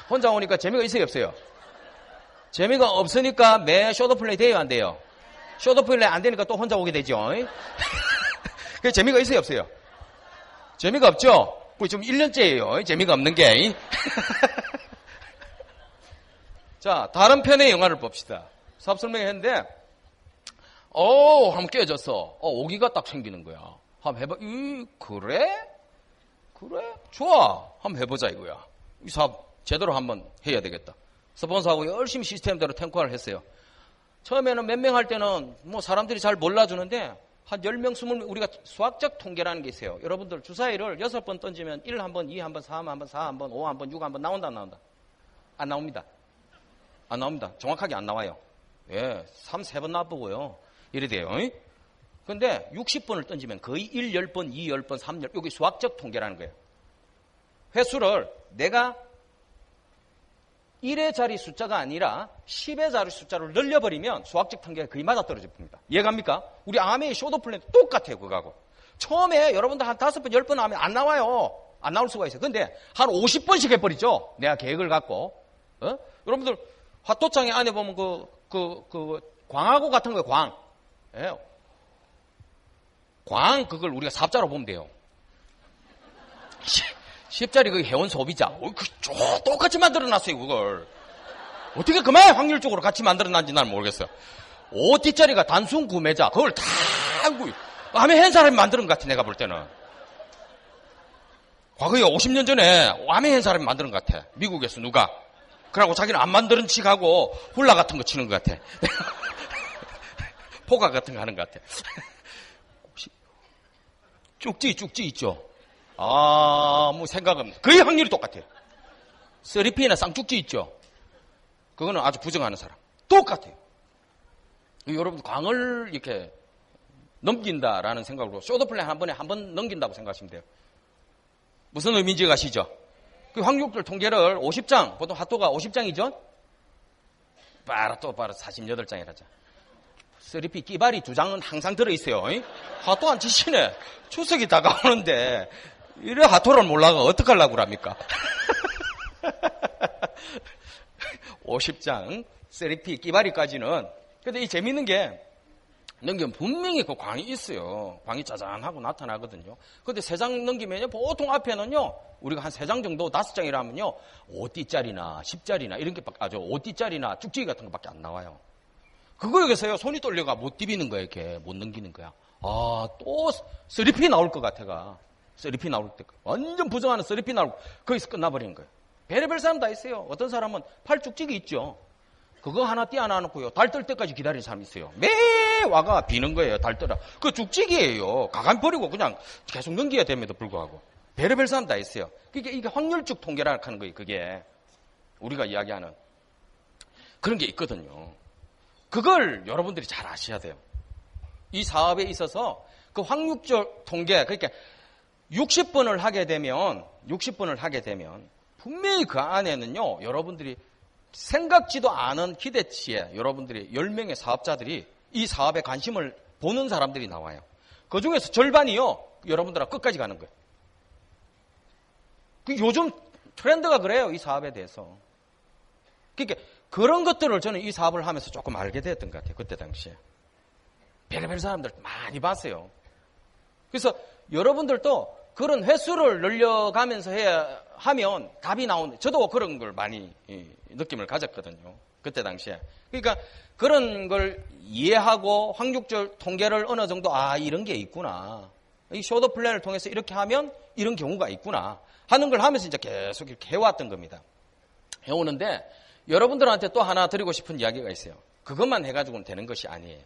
[SPEAKER 1] 혼자 오니까 재미가 있어요, 없어요? 재미가 없으니까 매 쇼도플레이 돼요, 안 돼요? 쇼도플레이 안 되니까 또 혼자 오게 되죠. 그 재미가 있어요, 없어요? 재미가 없죠? 지금 1년째예요. 재미가 없는 게. 자, 다른 편의 영화를 봅시다. 사업 설명회 했는데, 한번 깨졌어. 오기가 딱 생기는 거야. 한번 해봐. 그래? 좋아. 한번 해보자, 이거야. 이 사업 제대로 한번 해야 되겠다. 스폰서하고 열심히 시스템대로 탱커화를 했어요. 처음에는 몇 명 할 때는 뭐 사람들이 잘 몰라주는데, 한 10명, 20명, 우리가 수학적 통계라는 게 있어요. 여러분들 주사위를 6번 던지면 1 한 번, 2 한 번, 3 한 번, 4 한 번, 5 한 번, 6 한 번 나온다, 안 나온다? 안 나옵니다. 안 나옵니다. 정확하게 안 나와요. 예, 3, 3번 나쁘고요. 이래 돼요. 근데 60번을 던지면 거의 1, 10번, 2, 10번, 3, 10번, 여기 수학적 통계라는 거예요. 횟수를 내가 1의 자리 숫자가 아니라 10의 자리 숫자를 늘려버리면 수학적 통계가 거의 맞아떨어져 봅니다. 이해갑니까? 우리 아메이 쇼도플랜 똑같아요, 그거하고. 처음에 여러분들 한 5번, 10번 하면 안 나와요. 안 나올 수가 있어요. 근데 한 50번씩 해버리죠. 내가 계획을 갖고. 여러분들 화토장에 안에 보면 광하고 같은 거예요, 광. 예. 광, 그걸 우리가 사업자로 보면 돼요. 10짜리 그 회원 소비자. 똑같이 만들어놨어요, 그걸. 어떻게 그만 확률적으로 같이 만들어놨는지 난 모르겠어요. 5T짜리가 단순 구매자. 그걸 다 알고, 암에 한 사람이 만드는 것 같아, 내가 볼 때는. 과거에 50년 전에 암에 한 사람이 만드는 것 같아. 미국에서 누가. 그러고 자기는 안 만드는 칙하고 훌라 같은 거 치는 것 같아. 포가 같은 거 하는 것 같아. 쭉지 있죠. 뭐 생각은 거의 확률이 똑같아요. 3P나 쌍쭉지 있죠. 그거는 아주 부정하는 사람. 똑같아요. 여러분 광을 이렇게 넘긴다라는 생각으로 쇼도플랜 한 번에 한 번 넘긴다고 생각하시면 돼요. 무슨 의미인지 아시죠? 그 확률들 통계를 50장, 보통 핫도가 50장이죠? 빠라 48장이라죠. 3P 끼발이 2장은 항상 들어있어요. 핫도 안 치시네. 추석이 다가오는데 이래 핫도를 몰라가 어떡하려고 합니까? 50장 3P 끼발이까지는. 근데 이 재밌는 게 넘기면 분명히 그 광이 있어요. 광이 짜잔하고 나타나거든요. 근데 3장 넘기면요, 보통 앞에는요, 우리가 한 3장 정도, 5장이라면요, 5T짜리나 10짜리나 이런 게 5T짜리나 쭉지기 같은 것밖에 안 나와요. 그거 여기서요, 손이 떨려가 못 디비는 거야, 이렇게. 못 넘기는 거야. 또 3P 나올 것 같아가. 3P 나올 때. 완전 부정하는 3P 나올 거. 거기서 끝나버리는 거예요. 별의별 사람 다 있어요. 어떤 사람은 팔 쭉지기 있죠. 그거 하나 띄어놔놓고요. 달 뜰 때까지 기다리는 사람이 있어요. 매 와가 비는 거예요. 달 뜨라. 그거 쭉지기예요. 가간 버리고 그냥 계속 넘겨야 됨에도 불구하고. 별의별 사람 다 있어요. 이게 확률적 통계라 하는 거예요. 그게 우리가 이야기하는 그런 게 있거든요. 그걸 여러분들이 잘 아셔야 돼요. 이 사업에 있어서 그 확률적 통계, 그러니까 60번을 하게 되면 분명히 그 안에는요, 여러분들이 생각지도 않은 기대치에 여러분들이 10명의 사업자들이 이 사업에 관심을 보는 사람들이 나와요. 그 중에서 절반이요, 여러분들하고 끝까지 가는 거예요. 요즘 트렌드가 그래요, 이 사업에 대해서. 그러니까 그런 것들을 저는 이 사업을 하면서 조금 알게 됐던 것 같아요, 그때 당시에. 별의별 사람들 많이 봤어요. 그래서 여러분들도 그런 횟수를 늘려가면서 하면 답이 나오는, 저도 그런 걸 많이 느낌을 가졌거든요. 그때 당시에. 그러니까 그런 걸 이해하고 확률적 통계를 어느 정도, 이런 게 있구나. 이 쇼도 플랜을 통해서 이렇게 하면 이런 경우가 있구나 하는 걸 하면서 이제 계속 이렇게 해왔던 겁니다. 해오는데 여러분들한테 또 하나 드리고 싶은 이야기가 있어요. 그것만 해가지고는 되는 것이 아니에요.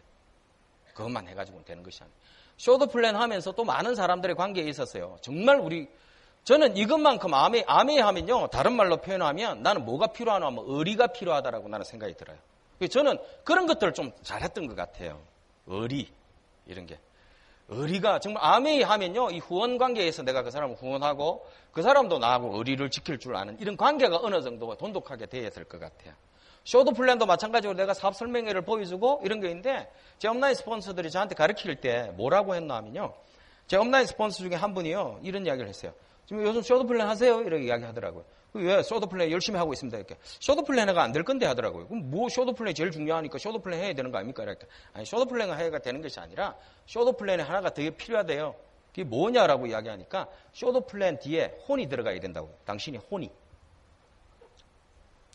[SPEAKER 1] 쇼도 플랜 하면서 또 많은 사람들의 관계에 있었어요. 정말 우리 저는 이것만큼 아메이하면요, 다른 말로 표현하면 나는 뭐가 필요하나 하면 의리가 필요하다라고 나는 생각이 들어요. 저는 그런 것들을 좀 잘했던 것 같아요. 의리, 이런 게. 의리가 정말 아메이하면요, 이 후원 관계에서 내가 그 사람을 후원하고 그 사람도 나하고 의리를 지킬 줄 아는 이런 관계가 어느 정도 돈독하게 되어야 될 것 같아요. 쇼드 플랜도 마찬가지로 내가 사업 설명회를 보여주고 이런 게 있는데 제 업라인 스폰서들이 저한테 가르칠 때 뭐라고 했나 하면요. 제 업라인 스폰서 중에 한 분이요, 이런 이야기를 했어요. 지금 요즘 쇼드 플랜 하세요? 이렇게 이야기 하더라고요. 왜 쇼드 플랜 열심히 하고 있습니다. 이렇게. 쇼드 플랜가 안 될 건데 하더라고요. 그럼 뭐 쇼드 플랜이 제일 중요하니까 쇼드 플랜 해야 되는 거 아닙니까? 이렇게. 아니, 쇼드 플랜을 해야 되는 것이 아니라 쇼드 플랜에 하나가 되게 필요하대요. 그게 뭐냐라고 이야기하니까 쇼드 플랜 뒤에 혼이 들어가야 된다고. 당신이 혼이.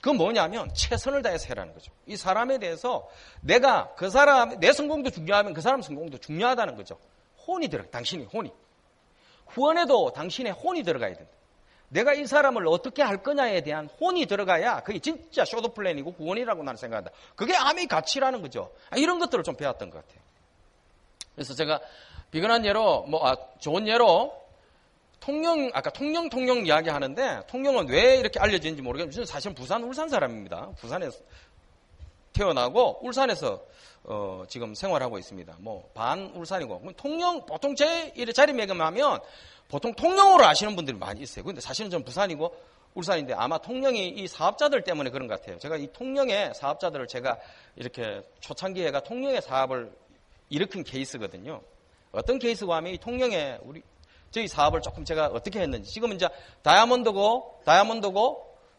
[SPEAKER 1] 그건 뭐냐면 최선을 다해서 해라는 거죠. 이 사람에 대해서 내가 그 사람, 내 성공도 중요하면 그 사람 성공도 중요하다는 거죠. 혼이 들어가. 당신이 혼이. 후원에도 당신의 혼이 들어가야 된다. 내가 이 사람을 어떻게 할 거냐에 대한 혼이 들어가야 그게 진짜 쇼드 플랜이고 후원이라고 나는 생각한다. 그게 암의 가치라는 거죠. 이런 것들을 좀 배웠던 것 같아요. 그래서 제가 비근한 예로, 좋은 예로, 아까 통영 이야기 하는데, 통영은 왜 이렇게 알려지는지 모르겠는데, 저는 사실은 울산 사람입니다. 부산에서 태어나고, 울산에서, 지금 생활하고 있습니다. 반 울산이고. 통영, 보통 제 자리매김하면, 보통 통영으로 아시는 분들이 많이 있어요. 근데 사실은 저는 부산이고, 울산인데, 아마 통영이 이 사업자들 때문에 그런 것 같아요. 제가 이 통영의 사업자들을 제가 이렇게 초창기에가 통영의 사업을 일으킨 케이스거든요. 어떤 케이스가 하면 이 통영에 저희 사업을 조금 제가 어떻게 했는지. 지금은 이제 다이아몬드고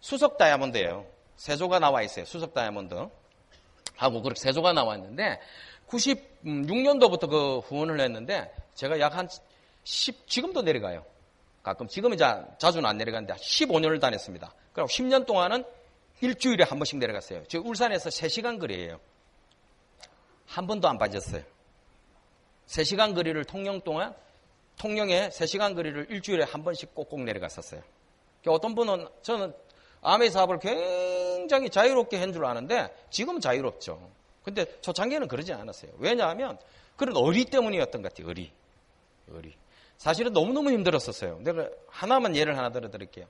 [SPEAKER 1] 수석 다이아몬드예요. 세조가 나와 있어요. 수석 다이아몬드. 하고 그렇게 세조가 나와 있는데 96년도부터 그 후원을 했는데 제가 약 한 10, 지금도 내려가요. 가끔 지금은 자주는 안 내려가는데 15년을 다녔습니다. 그리고 10년 동안은 일주일에 한 번씩 내려갔어요. 저 울산에서 3시간 거리예요. 한 번도 안 빠졌어요. 3시간 거리를 통영에 3시간 거리를 일주일에 한 번씩 꼭꼭 내려갔었어요. 어떤 분은 저는 암의 사업을 굉장히 자유롭게 한 줄 아는데 지금은 자유롭죠. 근데 초창기에는 그러지 않았어요. 왜냐하면 그런 의리 때문이었던 것 같아요. 의리. 사실은 너무너무 힘들었었어요. 내가 예를 하나 들어드릴게요.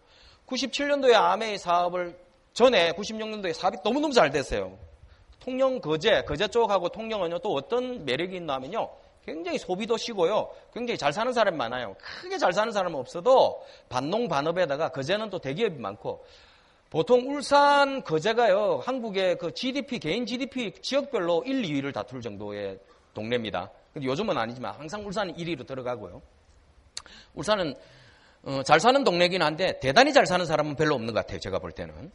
[SPEAKER 1] 97년도에 암의 사업을 전에 96년도에 사업이 너무너무 잘 됐어요. 통영 거제 쪽하고 통영은요 또 어떤 매력이 있나 하면요. 굉장히 소비도시고요. 굉장히 잘 사는 사람이 많아요. 크게 잘 사는 사람은 없어도 반농 반업에다가 거제는 또 대기업이 많고 보통 울산 거제가요. 한국의 그 GDP 개인 GDP 지역별로 1, 2위를 다툴 정도의 동네입니다. 근데 요즘은 아니지만 항상 울산은 1위로 들어가고요. 울산은 잘 사는 동네긴 한데 대단히 잘 사는 사람은 별로 없는 것 같아요. 제가 볼 때는.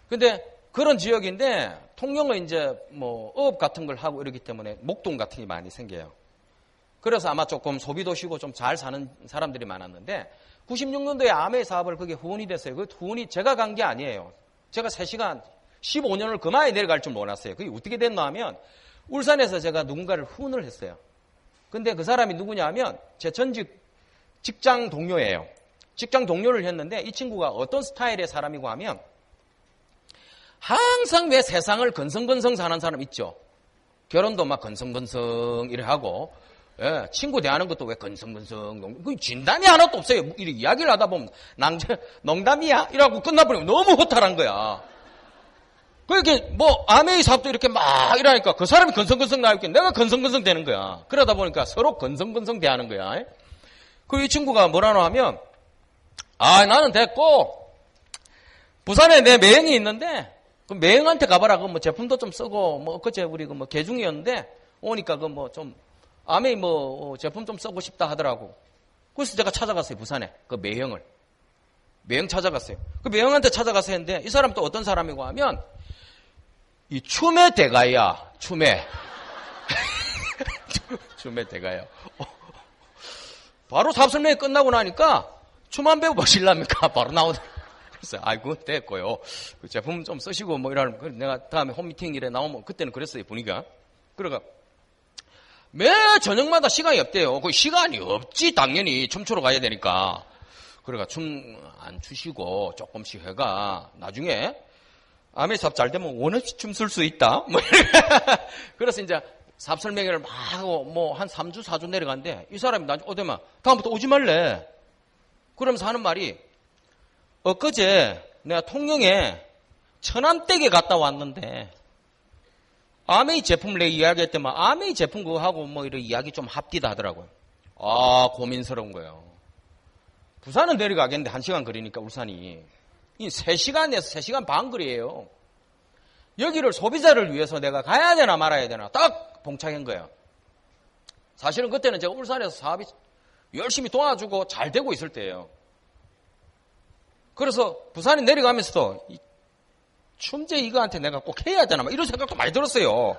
[SPEAKER 1] 근데 그런 지역인데 통영은 이제 어업 같은 걸 하고 이러기 때문에 목동 같은 게 많이 생겨요. 그래서 아마 조금 소비도시고 좀 잘 사는 사람들이 많았는데 96년도에 암의 사업을 그게 후원이 됐어요. 그 후원이 제가 간 게 아니에요. 제가 3시간 15년을 그마에 내려갈 줄 몰랐어요. 그게 어떻게 됐나 하면 울산에서 제가 누군가를 후원을 했어요. 근데 그 사람이 누구냐 하면 제 전직 직장 동료예요. 직장 동료를 했는데 이 친구가 어떤 스타일의 사람이고 하면 항상 왜 세상을 건성건성 사는 사람 있죠. 결혼도 막 건성건성 이래 하고 예, 친구 대하는 것도 왜 건성건성 그 진담이 하나도 없어요. 이렇게 이야기를 하다 보면 농담이야? 이라고 끝나버리면 너무 허탈한 거야. 그렇게 아메이 사업도 이렇게 막 이러니까 그 사람이 건성건성 나올게 내가 건성건성 되는 거야. 그러다 보니까 서로 건성건성 대하는 거야. 그리고 이 친구가 뭐라노 하면 나는 됐고 부산에 내 매형이 있는데 그 매형한테 가봐라. 그 제품도 좀 쓰고 그제 우리 개중이었는데 오니까 좀 아메이 제품 좀 쓰고 싶다 하더라고. 그래서 제가 찾아갔어요. 부산에 그 매형 찾아갔어요. 그 매형한테 찾아가서 했는데 이 사람 또 어떤 사람이고 하면 이 춤의 대가야. 춤의 대가야. 바로 사업 설명회 끝나고 나니까 춤 안 배워 보실랍니까? 바로 나오더라고요. 그래서 그건 됐고요. 그 제품 좀 쓰시고 이러는 내가 다음에 홈미팅 일에 나오면 그때는 그랬어요. 분위기가. 그러니까 매 저녁마다 시간이 없대요. 그 시간이 없지 당연히 춤추러 가야 되니까. 그러니까 춤 안 추시고 조금씩 해가 나중에 암의 사업 잘 되면 원없이 춤출 수 있다. 그래서 이제 사업 설명회를 막 하고 한 3주 4주 내려갔는데 이 사람이 나중에 오더만 다음부터 오지 말래. 그러면서 하는 말이 엊그제 내가 통영에 천암댁에 갔다 왔는데 아메이 제품을 내 이야기했더만 아메이 제품 그거 하고 뭐 이런 이야기 좀 합디다 하더라고요. 아, 고민스러운 거예요. 부산은 내려가겠는데 1시간 거리니까 울산이. 이 3시간에서 3시간 반 거리예요. 여기를 소비자를 위해서 내가 가야 되나 말아야 되나 딱 봉착한 거예요. 사실은 그때는 제가 울산에서 사업이 열심히 도와주고 잘 되고 있을 때예요. 그래서 부산에 내려가면서도 춤제 이거한테 내가 꼭 해야 되나 막 이런 생각도 많이 들었어요.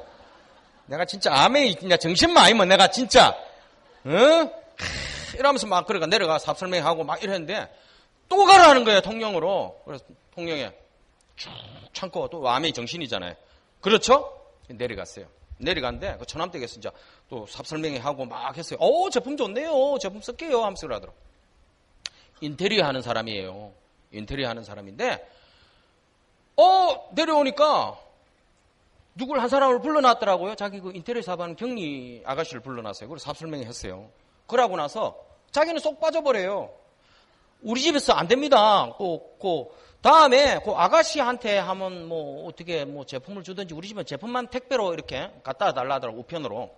[SPEAKER 1] 내가 진짜 아메이 그냥 정신만 아니면 내가 진짜 이러면서 막 그러니까 내려가 사업 설명하고 막 이랬는데 또 가라는 거예요, 통영으로. 그래서 통영에 쭉 참고 또 아메이 정신이잖아요. 그렇죠? 내려갔어요. 내려갔는데 그 천암댁에서 진짜 또 사업 설명하고 막 했어요. 제품 좋네요. 제품 쓸게요. 하면서 그러더라고요. 인테리어 하는 사람이에요. 인테리어 하는 사람인데 내려오니까 누굴 한 사람을 불러놨더라고요. 자기 그 인테리어 사업하는 경리 아가씨를 불러놨어요. 그래서 사업 설명했어요. 그러고 나서 자기는 쏙 빠져버려요. 우리 집에서 안 됩니다. 다음에 그 아가씨한테 하면 뭐 어떻게 뭐 제품을 주든지 우리 집은 제품만 택배로 이렇게 갖다 달라 하더라고, 우편으로.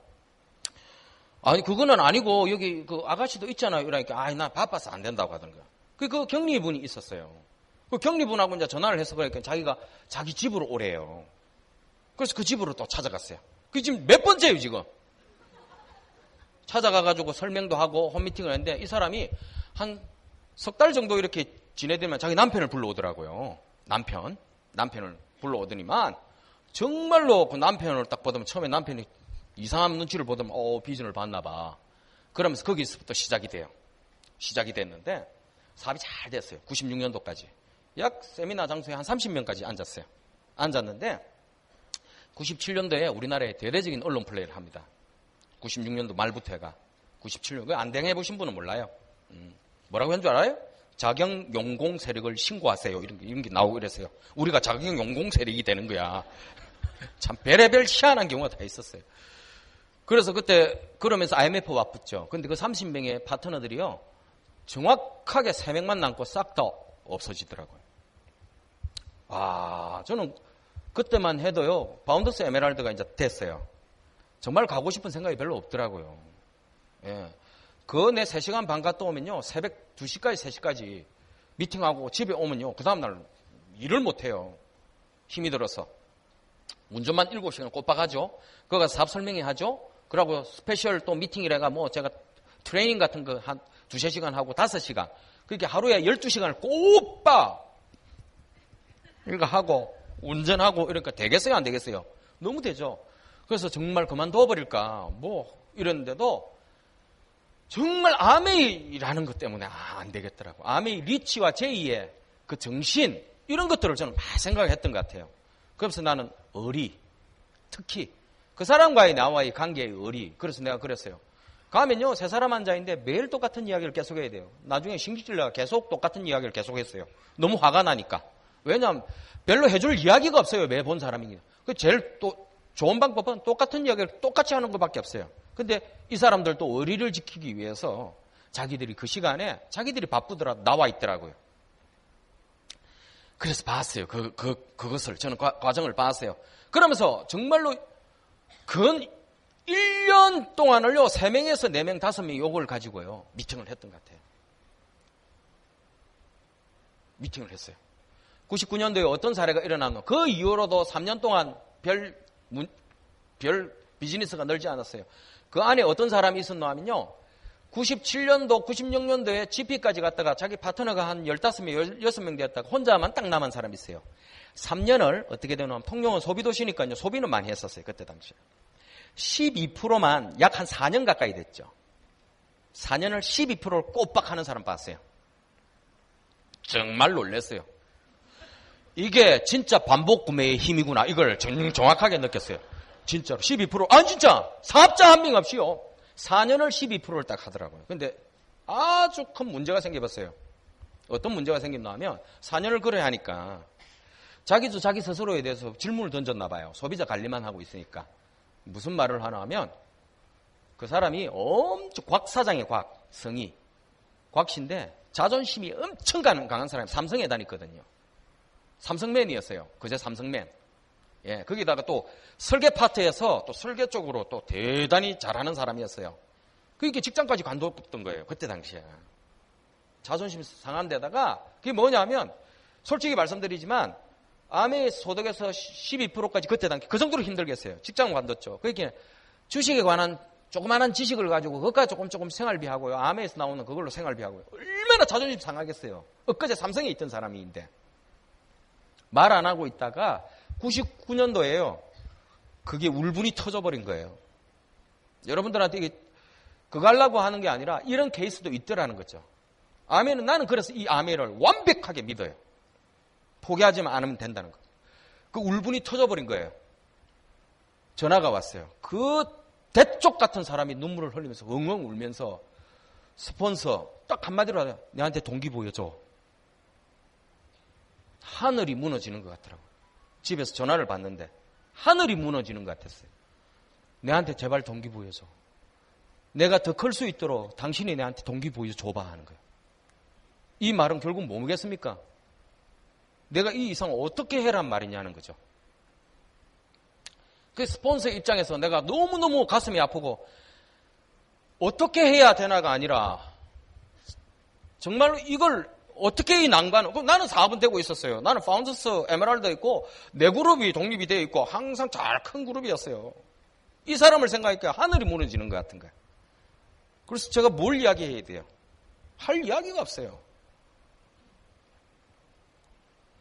[SPEAKER 1] 아니, 그거는 아니고 여기 그 아가씨도 있잖아요. 그러니까 나 바빠서 안 된다고 하던 거야. 그 경리분이 있었어요. 그 경리분하고 이제 전화를 해서 그러니까 자기가 자기 집으로 오래요. 그래서 그 집으로 또 찾아갔어요. 그 지금 몇 번째예요, 지금. 찾아가가지고 설명도 하고 홈미팅을 했는데 이 사람이 한 석 달 정도 이렇게 지내되면 자기 남편을 불러오더라고요. 남편을 불러오더니만 정말로 그 남편을 딱 보더니 처음에 남편이 이상한 눈치를 보더니 비전을 봤나 봐. 그러면서 거기서부터 시작이 돼요. 시작이 됐는데 사업이 잘 됐어요. 96년도까지. 약 세미나 장소에 한 30명까지 앉았어요. 앉았는데 97년도에 우리나라에 대대적인 언론 플레이를 합니다. 96년도 말부터 해가 97년. 그거 안 당해보신 분은 몰라요. 뭐라고 한 줄 알아요? 자경용공 세력을 신고하세요. 이런 게 나오고 이랬어요. 우리가 자경용공 세력이 되는 거야. 참 별의별 희한한 경우가 다 있었어요. 그래서 그때 그러면서 IMF 와붙죠. 근데 그 30명의 파트너들이요. 정확하게 3명만 남고 싹 다 없어지더라고요. 저는 그때만 해도요. 바운더스 에메랄드가 이제 됐어요. 정말 가고 싶은 생각이 별로 없더라고요. 예. 내 3시간 반 갔다 오면요. 새벽 2시까지, 3시까지 미팅하고 집에 오면요. 그 다음날 일을 못해요. 힘이 들어서. 운전만 7시간 꼬박하죠. 거기 가서 사업 설명회 하죠. 그러고 스페셜 또 미팅이라가 제가 트레이닝 같은 거 한 2-3시간 하고 5시간. 그렇게 하루에 12시간을 꼬박 이거 하고 운전하고 이러니까 되겠어요? 안 되겠어요? 너무 되죠. 그래서 정말 그만둬버릴까 이랬는데도 정말 아메이라는 것 때문에 안 되겠더라고. 아메이 리치와 제이의 그 정신 이런 것들을 저는 막 생각했던 것 같아요. 그래서 나는 특히 그 사람과의 나와의 관계의 그래서 내가 그랬어요. 가면요 3사람 앉아있는데 매일 똑같은 이야기를 계속해야 돼요. 나중에 신기질내가 계속 똑같은 이야기를 계속했어요. 너무 화가 나니까. 왜냐하면 별로 해줄 이야기가 없어요. 매 본 사람이. 그 제일 또 좋은 방법은 똑같은 이야기를 똑같이 하는 것밖에 없어요. 근데 이 사람들도 의리를 지키기 위해서 자기들이 그 시간에 자기들이 바쁘더라도 나와 있더라고요. 그래서 봤어요. 그것을 저는 과정을 봤어요. 그러면서 정말로 근 1년 동안을요 3명에서 4명, 5명 요걸 가지고요 미팅을 했던 것 같아요. 미팅을 했어요. 99년도에 어떤 사례가 일어났노? 그 이후로도 3년 동안 별 비즈니스가 늘지 않았어요. 그 안에 어떤 사람이 있었노 하면요. 97년도, 96년도에 GP까지 갔다가 자기 파트너가 한 15명, 16명 되었다가 혼자만 딱 남은 사람이 있어요. 3년을 어떻게 되냐면 통영은 소비도시니까요. 소비는 많이 했었어요. 그때 당시에. 12%만 약 한 4년 가까이 됐죠. 4년을 12%를 꼬박 하는 사람 봤어요. 정말 놀랐어요. 이게 진짜 반복 구매의 힘이구나. 이걸 정확하게 느꼈어요. 진짜로 12%. 진짜 사업자 한 명 없이요. 4년을 12%를 딱 하더라고요. 근데 아주 큰 문제가 생겨봤어요. 어떤 문제가 생겼나 하면 4년을 그래 하니까 자기도 자기 스스로에 대해서 질문을 던졌나 봐요. 소비자 관리만 하고 있으니까. 무슨 말을 하나 하면 그 사람이 엄청 곽 사장의 곽, 성이 곽씨인데 자존심이 엄청 강한 사람이 삼성에 다녔거든요. 삼성맨이었어요. 그제 삼성맨. 예, 거기다가 또 설계 파트에서 또 설계 쪽으로 또 대단히 잘하는 사람이었어요. 그게 직장까지 관뒀던 거예요. 그때 당시에. 자존심 상한 데다가 그게 뭐냐면 솔직히 말씀드리지만 아메 소득에서 12%까지 그때 당시 그 정도로 힘들겠어요. 직장 관뒀죠. 그러니까 주식에 관한 조그마한 지식을 가지고 그것까지 조금 생활비하고요. 아메에서 나오는 그걸로 생활비하고요. 얼마나 자존심 상하겠어요. 엊그제 삼성에 있던 사람인데. 말 안 하고 있다가 99년도에요. 그게 울분이 터져버린 거예요. 여러분들한테 이게 그거 하려고 하는 게 아니라 이런 케이스도 있더라는 거죠. 아메는 나는 그래서 이 아메를 완벽하게 믿어요. 포기하지만 않으면 된다는 거. 그 울분이 터져버린 거예요. 전화가 왔어요. 그 대쪽 같은 사람이 눈물을 흘리면서 엉엉 울면서 스폰서 딱 한마디로 하자. 내한테 동기 보여줘. 하늘이 무너지는 것 같더라고요. 집에서 전화를 받는데 하늘이 무너지는 것 같았어요. 내한테 제발 동기 보여줘. 내가 더 클 수 있도록 당신이 내한테 동기 보여줘봐 하는 거예요. 이 말은 결국 뭐겠습니까? 내가 이 이상 어떻게 해란 말이냐는 거죠. 그 스폰서 입장에서 내가 너무너무 가슴이 아프고 어떻게 해야 되나가 아니라 정말로 이걸 어떻게 이 난관을 나는 사업은 되고 있었어요. 나는 파운더스 에메랄드 있고 내 그룹이 독립이 되어 있고 항상 잘 큰 그룹이었어요. 이 사람을 생각하니까 하늘이 무너지는 것 같은 거예요. 그래서 제가 뭘 이야기해야 돼요? 할 이야기가 없어요.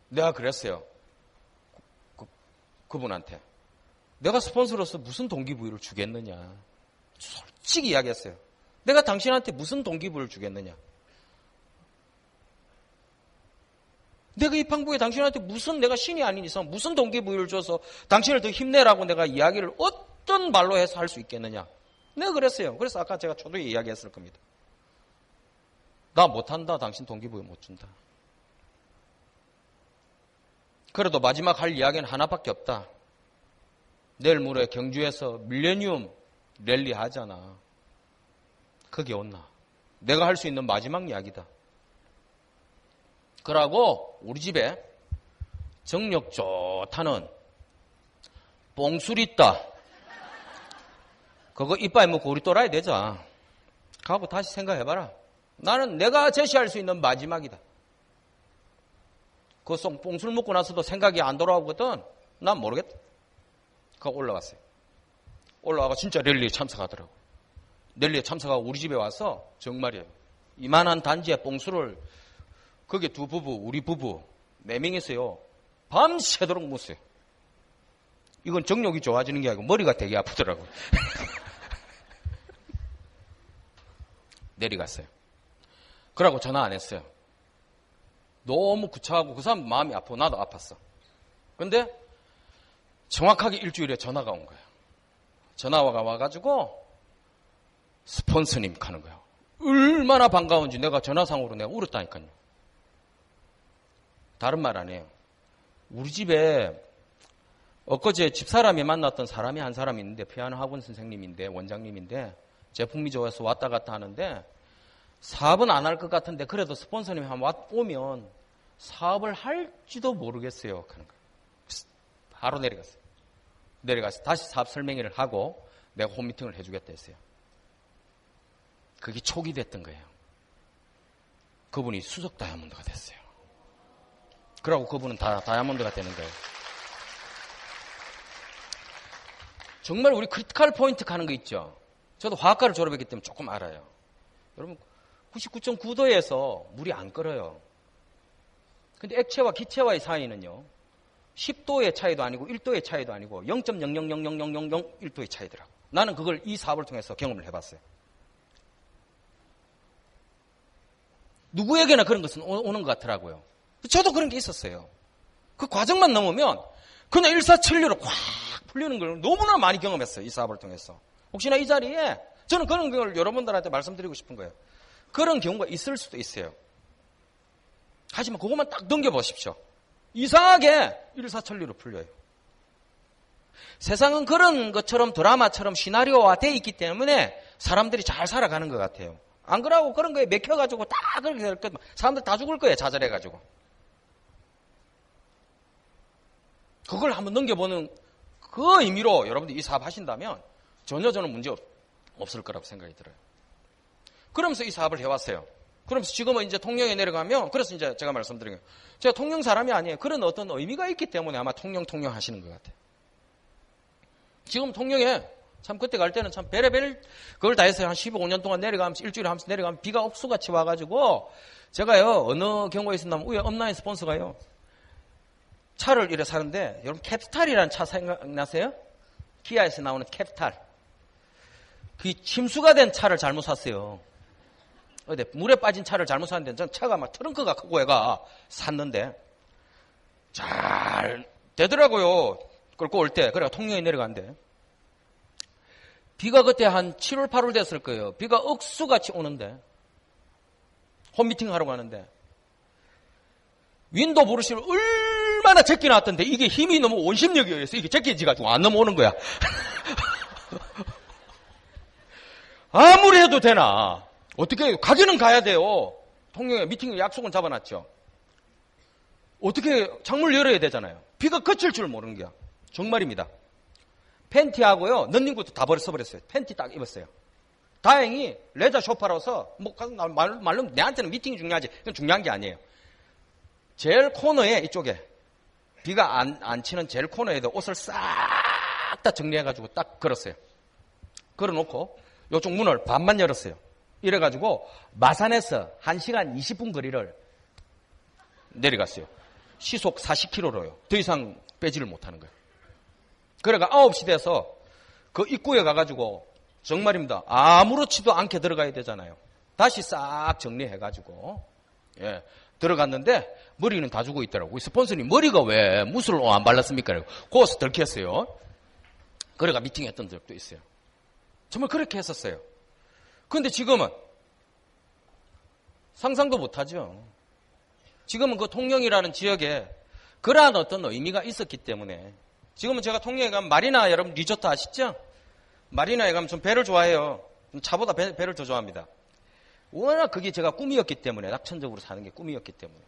[SPEAKER 1] 내가 그랬어요. 그분한테. 내가 스폰서로서 무슨 동기부여를 주겠느냐. 솔직히 이야기했어요. 내가 당신한테 무슨 동기부여를 주겠느냐. 내가 이 방법에 당신한테 무슨 내가 신이 아닌 이상 무슨 동기부여를 줘서 당신을 더 힘내라고 내가 이야기를 어떤 말로 해서 할 수 있겠느냐. 내가 그랬어요. 그래서 아까 제가 초두에 이야기했을 겁니다. 나 못한다. 당신 동기부여 못 준다. 그래도 마지막 할 이야기는 하나밖에 없다. 내일 모레 경주에서 밀레니엄 랠리 하잖아. 그게 온나. 내가 할 수 있는 마지막 이야기다. 그러고 우리 집에 정력 좋다는 뽕술 있다. 그거 이빨 먹고 우리 또라이 되자. 가고 다시 생각해봐라. 나는 내가 제시할 수 있는 마지막이다. 그 뽕술 먹고 나서도 생각이 안 돌아오거든. 난 모르겠다. 그거 올라갔어요. 올라가고 진짜 랠리에 참석하더라고. 랠리에 참석하고 우리 집에 와서 정말이에요. 이만한 단지에 뽕술을 거기에 두 부부, 우리 부부 4명이서요. 밤새도록 묻어요. 이건 정력이 좋아지는 게 아니고 머리가 되게 아프더라고요. 내려갔어요. 그러고 전화 안 했어요. 너무 구차하고 그 사람 마음이 아프고 나도 아팠어. 근데 정확하게 일주일에 전화가 온 거예요. 전화가 와가지고 스폰서님 하는 거예요. 얼마나 반가운지 내가 전화상으로 내가 울었다니까요. 다른 말 안 해요. 우리 집에 엊그제 집사람이 만났던 사람이 한 사람 있는데 피아노 학원 선생님인데 원장님인데 제품이 좋아서 왔다 갔다 하는데 사업은 안 할 것 같은데 그래도 스폰서님이 한번 오면 사업을 할지도 모르겠어요 하는 거예요. 바로 내려갔어요. 내려가서 다시 사업 설명회를 하고 내가 홈미팅을 해주겠다 했어요. 그게 촉이 됐던 거예요. 그분이 수석 다이아몬드가 됐어요. 그러고 그분은 다 다이아몬드가 되는 거예요. 정말 우리 크리티컬 포인트 가는 거 있죠. 저도 화학과를 졸업했기 때문에 조금 알아요. 여러분 99.9도에서 물이 안 끓어요. 근데 액체와 기체와의 사이는요. 10도의 차이도 아니고 1도의 차이도 아니고 0.0000001도의 차이더라고요. 나는 그걸 이 사업을 통해서 경험을 해봤어요. 누구에게나 그런 것은 오는 것 같더라고요. 저도 그런 게 있었어요. 그 과정만 넘으면 그냥 일사천리로 꽉 풀리는 걸 너무나 많이 경험했어요. 이 사업을 통해서. 혹시나 이 자리에 저는 그런 걸 여러분들한테 말씀드리고 싶은 거예요. 그런 경우가 있을 수도 있어요. 하지만 그것만 딱 넘겨보십시오. 이상하게 일사천리로 풀려요. 세상은 그런 것처럼 드라마처럼 시나리오화 되어 있기 때문에 사람들이 잘 살아가는 것 같아요. 안 그러고 그런 거에 맥혀가지고 다 그렇게 될 것, 사람들 다 죽을 거예요. 좌절해가지고. 그걸 한번 넘겨보는 그 의미로 여러분들 이 사업 하신다면 전혀 저는 문제 없을 거라고 생각이 들어요. 그러면서 이 사업을 해왔어요. 그러면서 지금은 이제 통영에 내려가면, 그래서 이제 제가 말씀드린 거예요. 제가 통영 사람이 아니에요. 그런 어떤 의미가 있기 때문에 아마 통영 하시는 것 같아요. 지금 통영에 참 그때 갈 때는 참 베레벨 그걸 다 했어요. 한 15년 동안 내려가면서 일주일에 하면서 내려가면 비가 옥수같이 와가지고 제가요 어느 경우에 있었냐면 위에 업라인 스폰서가요 차를 이래 사는데 여러분 캡스탈이라는 차 생각나세요? 기아에서 나오는 캡스탈. 그 침수가 된 차를 잘못 샀어요. 어디 물에 빠진 차를 잘못 샀는데 전 차가 막 트렁크가 크고 애가 샀는데 잘 되더라고요. 끌고 올 때. 그래가 통영에 내려간대. 비가 그때 한 7월 8월 됐을 거예요. 비가 억수같이 오는데 홈미팅 하러 가는데 윈도우 브러쉬를 얼마나 제끼 놨던데 이게 힘이 너무 원심력이 의해서 이게 제끼지가지고 안 넘어오는 거야. 아무리 해도 되나. 어떻게 가기는 가야 돼요. 통영에 미팅 약속은 잡아놨죠. 어떻게 창문을 열어야 되잖아요. 비가 그칠 줄 모르는 거야. 정말입니다. 팬티하고요 런닝구도 다 써버렸어요. 팬티 딱 입었어요. 다행히 레저 쇼파라서 뭐 말로 내한테는 미팅이 중요하지. 그건 중요한 게 아니에요. 제일 코너에 이쪽에 비가 안 치는 제일 코너에도 옷을 싹 다 정리해가지고 딱 걸었어요. 걸어놓고 이쪽 문을 반만 열었어요. 이래가지고 마산에서 1시간 20분 거리를 내려갔어요. 시속 40km로요. 더 이상 빼지를 못하는 거예요. 그래가 9시 돼서 그 입구에 가가지고 정말입니다. 아무렇지도 않게 들어가야 되잖아요. 다시 싹 정리해가지고 예, 들어갔는데 머리는 다 주고 있더라고요. 스폰서님 머리가 왜 무술 안 발랐습니까? 고스 들켰어요. 그래가 미팅했던 적도 있어요. 정말 그렇게 했었어요. 그런데 지금은 상상도 못하죠. 지금은 그 통영이라는 지역에 그러한 어떤 의미가 있었기 때문에 지금은 제가 통영에 가면 마리나 여러분 리조트 아시죠? 마리나에 가면 전 배를 좋아해요. 차보다 배를 더 좋아합니다. 워낙 그게 제가 꿈이었기 때문에 낙천적으로 사는 게 꿈이었기 때문에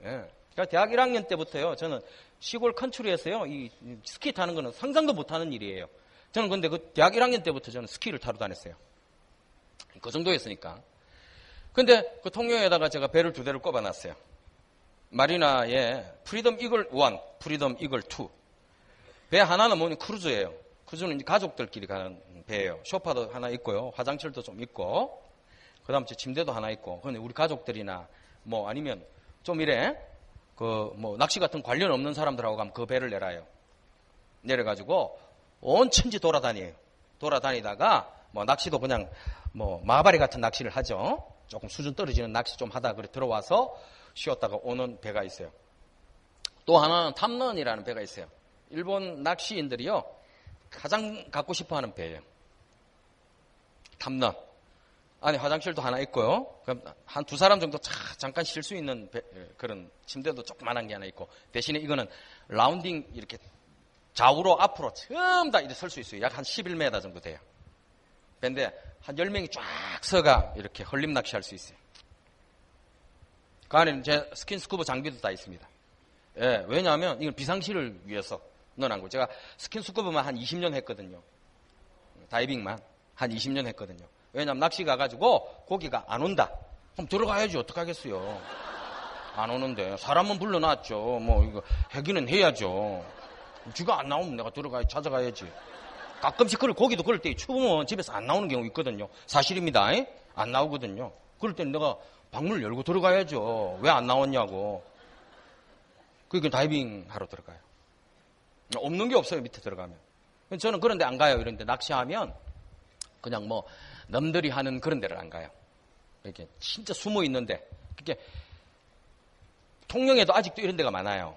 [SPEAKER 1] 예. 그러니까 대학 1학년 때부터요 저는 시골 컨트리에서요 이 스키 타는 거는 상상도 못하는 일이에요. 저는 근데 그 대학 1학년 때부터 저는 스키를 타러 다녔어요. 그 정도였으니까. 근데 그 통영에다가 제가 배를 2대를 꼽아놨어요. 마리나에 프리덤 이글 1, 프리덤 이글 2. 배 하나는 뭐니 크루즈예요. 크루즈는 이제 가족들끼리 가는 배예요. 소파도 하나 있고요. 화장실도 좀 있고. 그 다음에 침대도 하나 있고. 근데 우리 가족들이나 뭐 아니면 좀 이래 그 뭐 낚시 같은 관련 없는 사람들하고 가면 그 배를 내려요. 내려가지고 온 천지 돌아다녀요. 돌아다니다가 뭐 낚시도 그냥 뭐 마바리 같은 낚시를 하죠. 조금 수준 떨어지는 낚시 좀 하다 그래 들어와서 쉬었다가 오는 배가 있어요. 또 하나는 탐런이라는 배가 있어요. 일본 낚시인들이요 가장 갖고 싶어하는 배예요. 탐런. 안에 화장실도 하나 있고요. 그럼 한 2사람 정도 잠깐 쉴 수 있는 그런 침대도 조그만한 게 하나 있고 대신에 이거는 라운딩 이렇게 좌우로 앞으로 전부 다 이렇게 설 수 있어요. 약 한 11m 정도 돼요. 근데 한 10명이 쫙 서가 이렇게 헐림 낚시할 수 있어요. 그 안에는 제 스킨스쿠버 장비도 다 있습니다. 예, 왜냐하면 이건 비상시를 위해서 넣어놓은 거예요. 제가 스킨스쿠버만 한 20년 했거든요. 다이빙만 한 20년 했거든요. 왜냐하면 낚시 가가지고 고기가 안 온다. 그럼 들어가야지 어떡하겠어요. 안 오는데 사람은 불러놨죠. 뭐 이거 해기는 해야죠. 쥐가 안 나오면 내가 찾아가야지. 가끔씩 고기도 그럴 때 추우면 집에서 안 나오는 경우 있거든요. 사실입니다. 안 나오거든요. 그럴 때는 내가 방문을 열고 들어가야죠. 왜 안 나왔냐고. 그러니까 다이빙 하러 들어가요. 없는 게 없어요. 밑에 들어가면. 저는 그런 데 안 가요. 이런 데 낚시하면 그냥 뭐 남들이 하는 그런 데를 안 가요. 이렇게 진짜 숨어 있는데 그게 통영에도 아직도 이런 데가 많아요.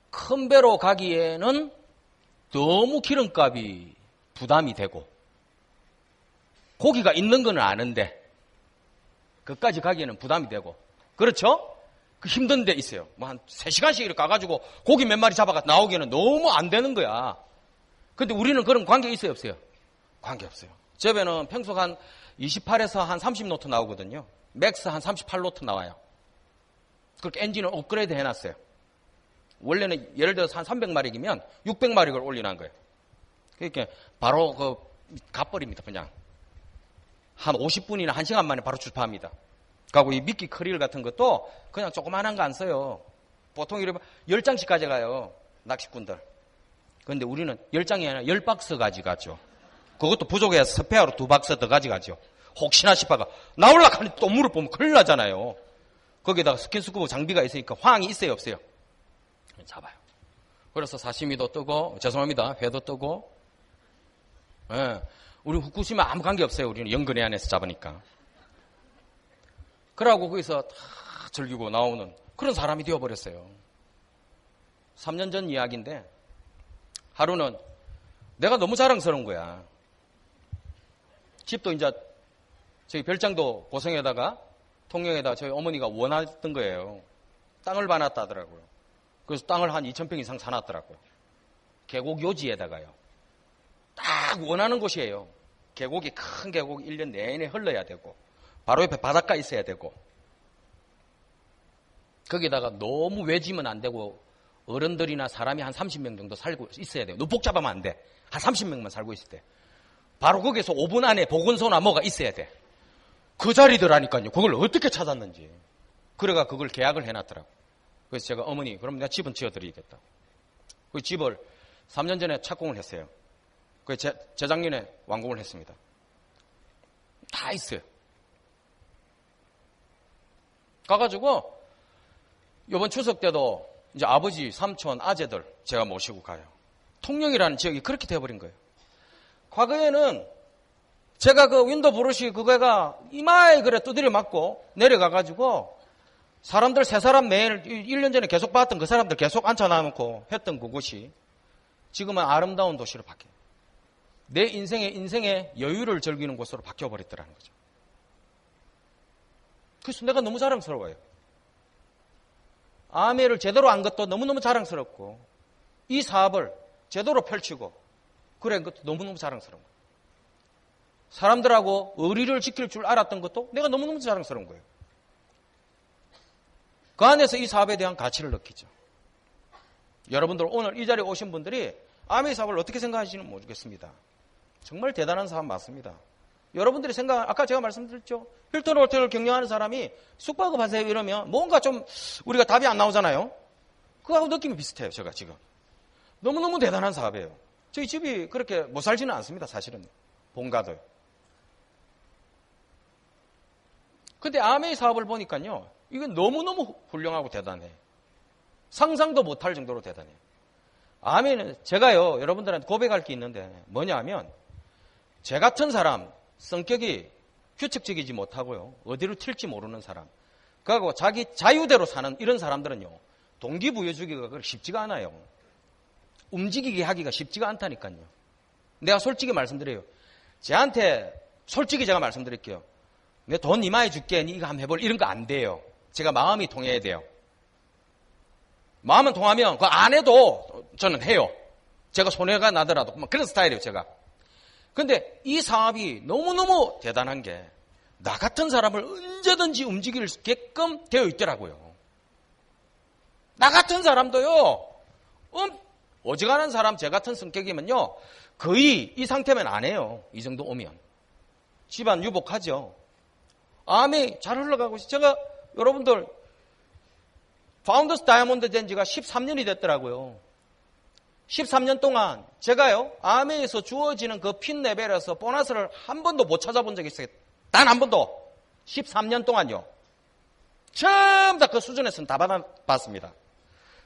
[SPEAKER 1] 큰 배로 가기에는 너무 기름값이 부담이 되고 고기가 있는 건 아는데 그까지 가기에는 부담이 되고 그렇죠? 그 힘든 데 있어요. 뭐 한 3시간씩 이렇게 가가지고 고기 몇 마리 잡아가 나오기에는 너무 안 되는 거야. 근데 우리는 그런 관계 있어요 없어요? 관계 없어요. 저배는 평소 한 28에서 한 30노트 나오거든요. 맥스 한 38노트 나와요. 그렇게 엔진을 업그레이드 해놨어요. 원래는 예를 들어서 한 300마력이면 600마력을 올려놓은 거예요. 그러니까 바로 가버립니다. 그냥 한 50분이나 1시간 만에 바로 출파합니다. 그리고 이 미끼 크릴 같은 것도 그냥 조그만한 거 안 써요. 보통 이러면 10장씩 가져가요. 낚시꾼들. 그런데 우리는 10장이 아니라 10박스 가져가죠. 그것도 부족해서 스페어로 2박스 더 가져가죠. 혹시나 싶어가 나올라 하니 또 물을 보면 큰일 나잖아요. 거기다가 스킨스쿠버 장비가 있으니까 화항이 있어요, 없어요? 잡아요. 그래서 사시미도 뜨고, 죄송합니다, 회도 뜨고. 예, 우리 후쿠시마 아무 관계 없어요. 우리는 연근해 안에서 잡으니까. 그러고 거기서 다 즐기고 나오는 그런 사람이 되어버렸어요. 3년 전 이야기인데 하루는 내가 너무 자랑스러운 거야. 집도 이제 저희 별장도 고성에다가 통영에다 저희 어머니가 원하던 거예요. 땅을 봐놨다 하더라고요. 그래서 땅을 한 2,000평 이상 사놨더라고요. 계곡 요지에다가요. 딱 원하는 곳이에요. 계곡이 큰 계곡이 1년 내내 흘러야 되고 바로 옆에 바닷가 있어야 되고 거기다가 너무 외지면 안 되고 어른들이나 사람이 한 30명 정도 살고 있어야 돼요. 너무 복잡하면 안 돼. 한 30명만 살고 있을 때. 바로 거기서 5분 안에 보건소나 뭐가 있어야 돼. 그 자리더라니까요. 그걸 어떻게 찾았는지. 그래가 그걸 계약을 해놨더라고요. 그래서 제가 어머니 그럼 내가 집은 지어드리겠다. 그 집을 3년 전에 착공을 했어요. 그래서 재작년에 완공을 했습니다. 다 있어요. 가가지고 이번 추석 때도 이제 아버지, 삼촌, 아재들 제가 모시고 가요. 통영이라는 지역이 그렇게 돼버린 거예요. 과거에는 제가 그 윈도 브러쉬 그거가 이마에 그래 두드려 맞고 내려가가지고 사람들 세 사람 매일 1년 전에 계속 봤던 그 사람들 계속 앉혀놔놓고 했던 그곳이 지금은 아름다운 도시로 바뀌어요. 내 인생의 여유를 즐기는 곳으로 바뀌어버렸더라는 거죠. 그래서 내가 너무 자랑스러워요. 아메를 제대로 안 것도 너무너무 자랑스럽고 이 사업을 제대로 펼치고 그런 것도 너무너무 자랑스러운 거예요. 사람들하고 의리를 지킬 줄 알았던 것도 내가 너무너무 자랑스러운 거예요. 그 안에서 이 사업에 대한 가치를 느끼죠. 여러분들 오늘 이 자리에 오신 분들이 아메 사업을 어떻게 생각하시는지 모르겠습니다. 정말 대단한 사업 맞습니다. 여러분들이 아까 제가 말씀드렸죠. 힐튼 호텔을 경영하는 사람이 숙박업 하세요 이러면 뭔가 좀 우리가 답이 안 나오잖아요. 그거하고 느낌이 비슷해요. 제가 지금. 너무너무 대단한 사업이에요. 저희 집이 그렇게 못 살지는 않습니다. 사실은. 본가도. 근데 아메이 사업을 보니까요. 이건 너무너무 훌륭하고 대단해. 상상도 못할 정도로 대단해요. 아메이는 제가요. 여러분들한테 고백할 게 있는데 뭐냐 하면 제 같은 사람 성격이 규칙적이지 못하고요. 어디로 튈지 모르는 사람. 그리고 자기 자유대로 사는 이런 사람들은요. 동기부여주기가 그렇게 쉽지가 않아요. 움직이게 하기가 쉽지가 않다니까요. 내가 솔직히 말씀드려요. 쟤한테 솔직히 제가 말씀드릴게요. 내 돈 이마에 줄게. 니 이거 한번 해볼 이런 거 안 돼요. 제가 마음이 통해야 돼요. 마음은 통하면 그거 안 해도 저는 해요. 제가 손해가 나더라도 그런 스타일이에요. 제가. 근데 이 사업이 너무너무 대단한 게 나 같은 사람을 언제든지 움직일 수 있게끔 되어 있더라고요. 나 같은 사람도요. 어지간한 사람 제 같은 성격이면요. 거의 이 상태면 안 해요. 이 정도 오면. 집안 유복하죠. 암이 잘 흘러가고 있어요. 제가 여러분들 파운더스 다이아몬드 된 지가 13년이 됐더라고요. 13년 동안 제가요. 아메에서 주어지는 그 핀 레벨에서 보너스를 한 번도 못 찾아본 적이 있어요. 단 한 번도. 13년 동안요. 전부 다 그 수준에서는 다 받아봤습니다.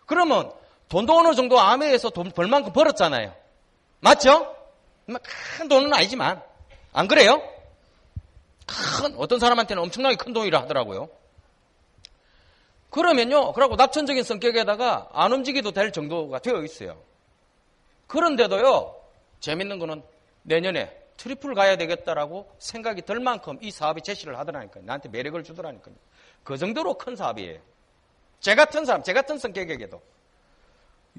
[SPEAKER 1] 그러면 돈도 어느 정도 아메에서 돈 벌 만큼 벌었잖아요. 맞죠? 큰 돈은 아니지만. 안 그래요? 어떤 사람한테는 엄청나게 큰 돈이라 하더라고요. 그러면요. 그러고 낙천적인 성격에다가 안 움직여도 될 정도가 되어 있어요. 그런데도요. 재밌는 거는 내년에 트리플 가야 되겠다라고 생각이 들 만큼 이 사업이 제시를 하더라니까요. 나한테 매력을 주더라니까요. 그 정도로 큰 사업이에요. 제 같은 사람, 제 같은 성격에게도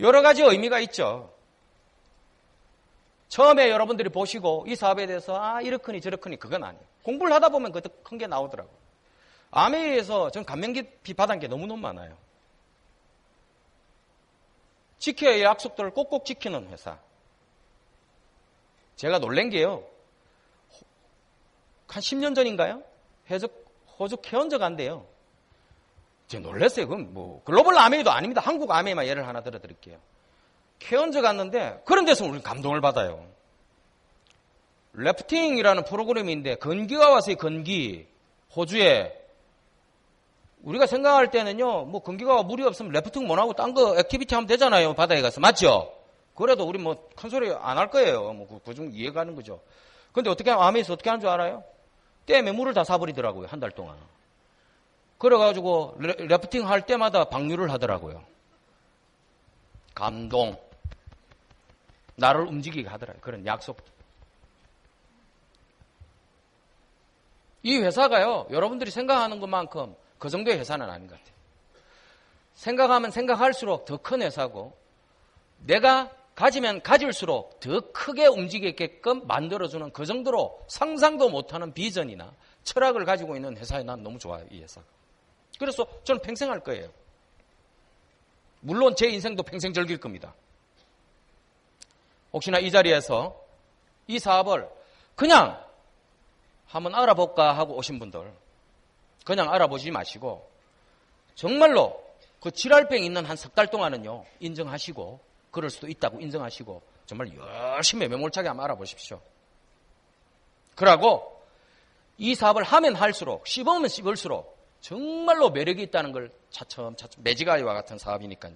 [SPEAKER 1] 여러 가지 의미가 있죠. 처음에 여러분들이 보시고 이 사업에 대해서 이렇거니 저렇거니 그건 아니에요. 공부를 하다 보면 그것도 큰 게 나오더라고요. 아메이에서 전 감명 깊이 받은 게 너무너무 많아요. 지켜야 할 약속들을 꼭꼭 지키는 회사. 제가 놀란 게요. 한 10년 전인가요? 호주 케언저 간대요. 제가 놀랐어요. 그건 뭐 글로벌 아메이도 아닙니다. 한국 아메이만 예를 하나 들어드릴게요. 케언저 갔는데 그런 데서 우리는 감동을 받아요. 래프팅이라는 프로그램인데 건기가 와서 이 건기 호주에 우리가 생각할 때는요, 뭐 건기가 물이 없으면 래프팅 못 하고 딴 거 액티비티 하면 되잖아요. 바다에 가서 맞죠? 그래도 우리 뭐 큰 소리 안 할 거예요. 뭐 그중 이해가는 거죠. 근데 어떻게 아메이에서 어떻게 하는 줄 알아요? 댐에 물을 다 사버리더라고요. 한 달 동안. 그래가지고 래프팅 할 때마다 방류를 하더라고요. 감동. 나를 움직이게 하더라고요. 그런 약속. 이 회사가요, 여러분들이 생각하는 것만큼 그 정도의 회사는 아닌 것 같아요. 생각하면 생각할수록 더 큰 회사고, 내가 가지면 가질수록 더 크게 움직이게끔 만들어주는 그 정도로 상상도 못하는 비전이나 철학을 가지고 있는 회사에 난 너무 좋아요, 이 회사가. 그래서 저는 평생 할 거예요. 물론 제 인생도 평생 즐길 겁니다. 혹시나 이 자리에서 이 사업을 그냥 한번 알아볼까 하고 오신 분들, 그냥 알아보지 마시고 정말로 그 지랄병 있는 한 석 달 동안은요, 인정하시고, 그럴 수도 있다고 인정하시고 정말 열심히 매몰차게 한번 알아보십시오. 그러고 이 사업을 하면 할수록, 씹으면 씹을수록 정말로 매력이 있다는 걸 차츰차츰, 매지가이와 같은 사업이니까요.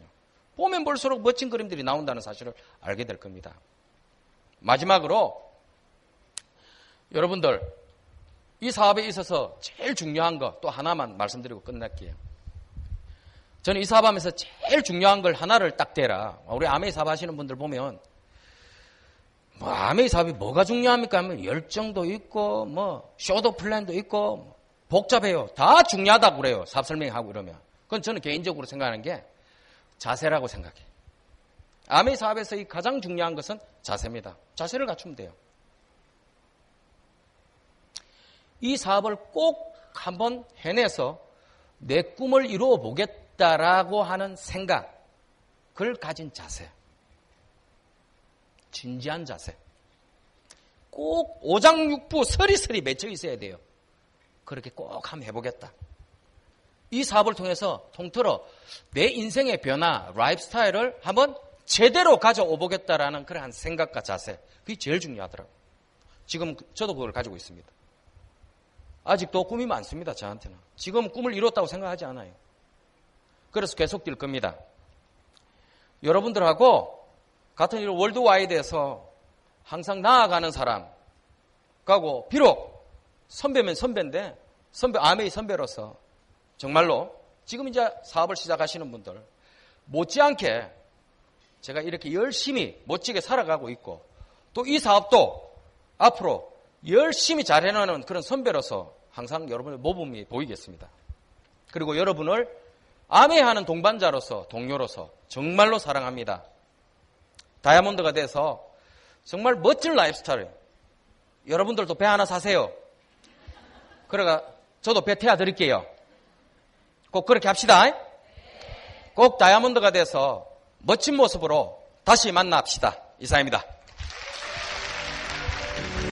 [SPEAKER 1] 보면 볼수록 멋진 그림들이 나온다는 사실을 알게 될 겁니다. 마지막으로 여러분들, 이 사업에 있어서 제일 중요한 거 또 하나만 말씀드리고 끝낼게요. 저는 이 사업하면서 제일 중요한 걸 하나를 딱 대라. 우리 아메이 사업 하시는 분들 보면 뭐 아메이 사업이 뭐가 중요합니까 하면 열정도 있고 뭐 쇼도 플랜도 있고 복잡해요. 다 중요하다고 그래요. 사업 설명하고 이러면. 그건 저는 개인적으로 생각하는 게 자세라고 생각해요. 아메이 사업에서 이 가장 중요한 것은 자세입니다. 자세를 갖추면 돼요. 이 사업을 꼭 한번 해내서 내 꿈을 이루어 보겠다라고 하는 생각을 가진 자세. 진지한 자세. 꼭 오장육부 서리서리 맺혀 있어야 돼요. 그렇게 꼭 한번 해보겠다. 이 사업을 통해서 통틀어 내 인생의 변화, 라이프 스타일을 한번 제대로 가져오보겠다라는 그런 생각과 자세. 그게 제일 중요하더라고요. 지금 저도 그걸 가지고 있습니다. 아직도 꿈이 많습니다, 저한테는. 지금 꿈을 이뤘다고 생각하지 않아요. 그래서 계속 뛸 겁니다. 여러분들하고 같은 일 월드와이드에서 항상 나아가는 사람하고 비록 선배면 선배인데 아메이 선배로서 정말로 지금 이제 사업을 시작하시는 분들 못지않게 제가 이렇게 열심히 멋지게 살아가고 있고 또 이 사업도 앞으로 열심히 잘해내는 그런 선배로서 항상 여러분의 모범이 보이겠습니다. 그리고 여러분을 아메이하는 동반자로서, 동료로서 정말로 사랑합니다. 다이아몬드가 돼서 정말 멋진 라이프 스타일. 여러분들도 배 하나 사세요. 그러니까 저도 배 태워 드릴게요. 꼭 그렇게 합시다. 꼭 다이아몬드가 돼서 멋진 모습으로 다시 만납시다. 이상입니다.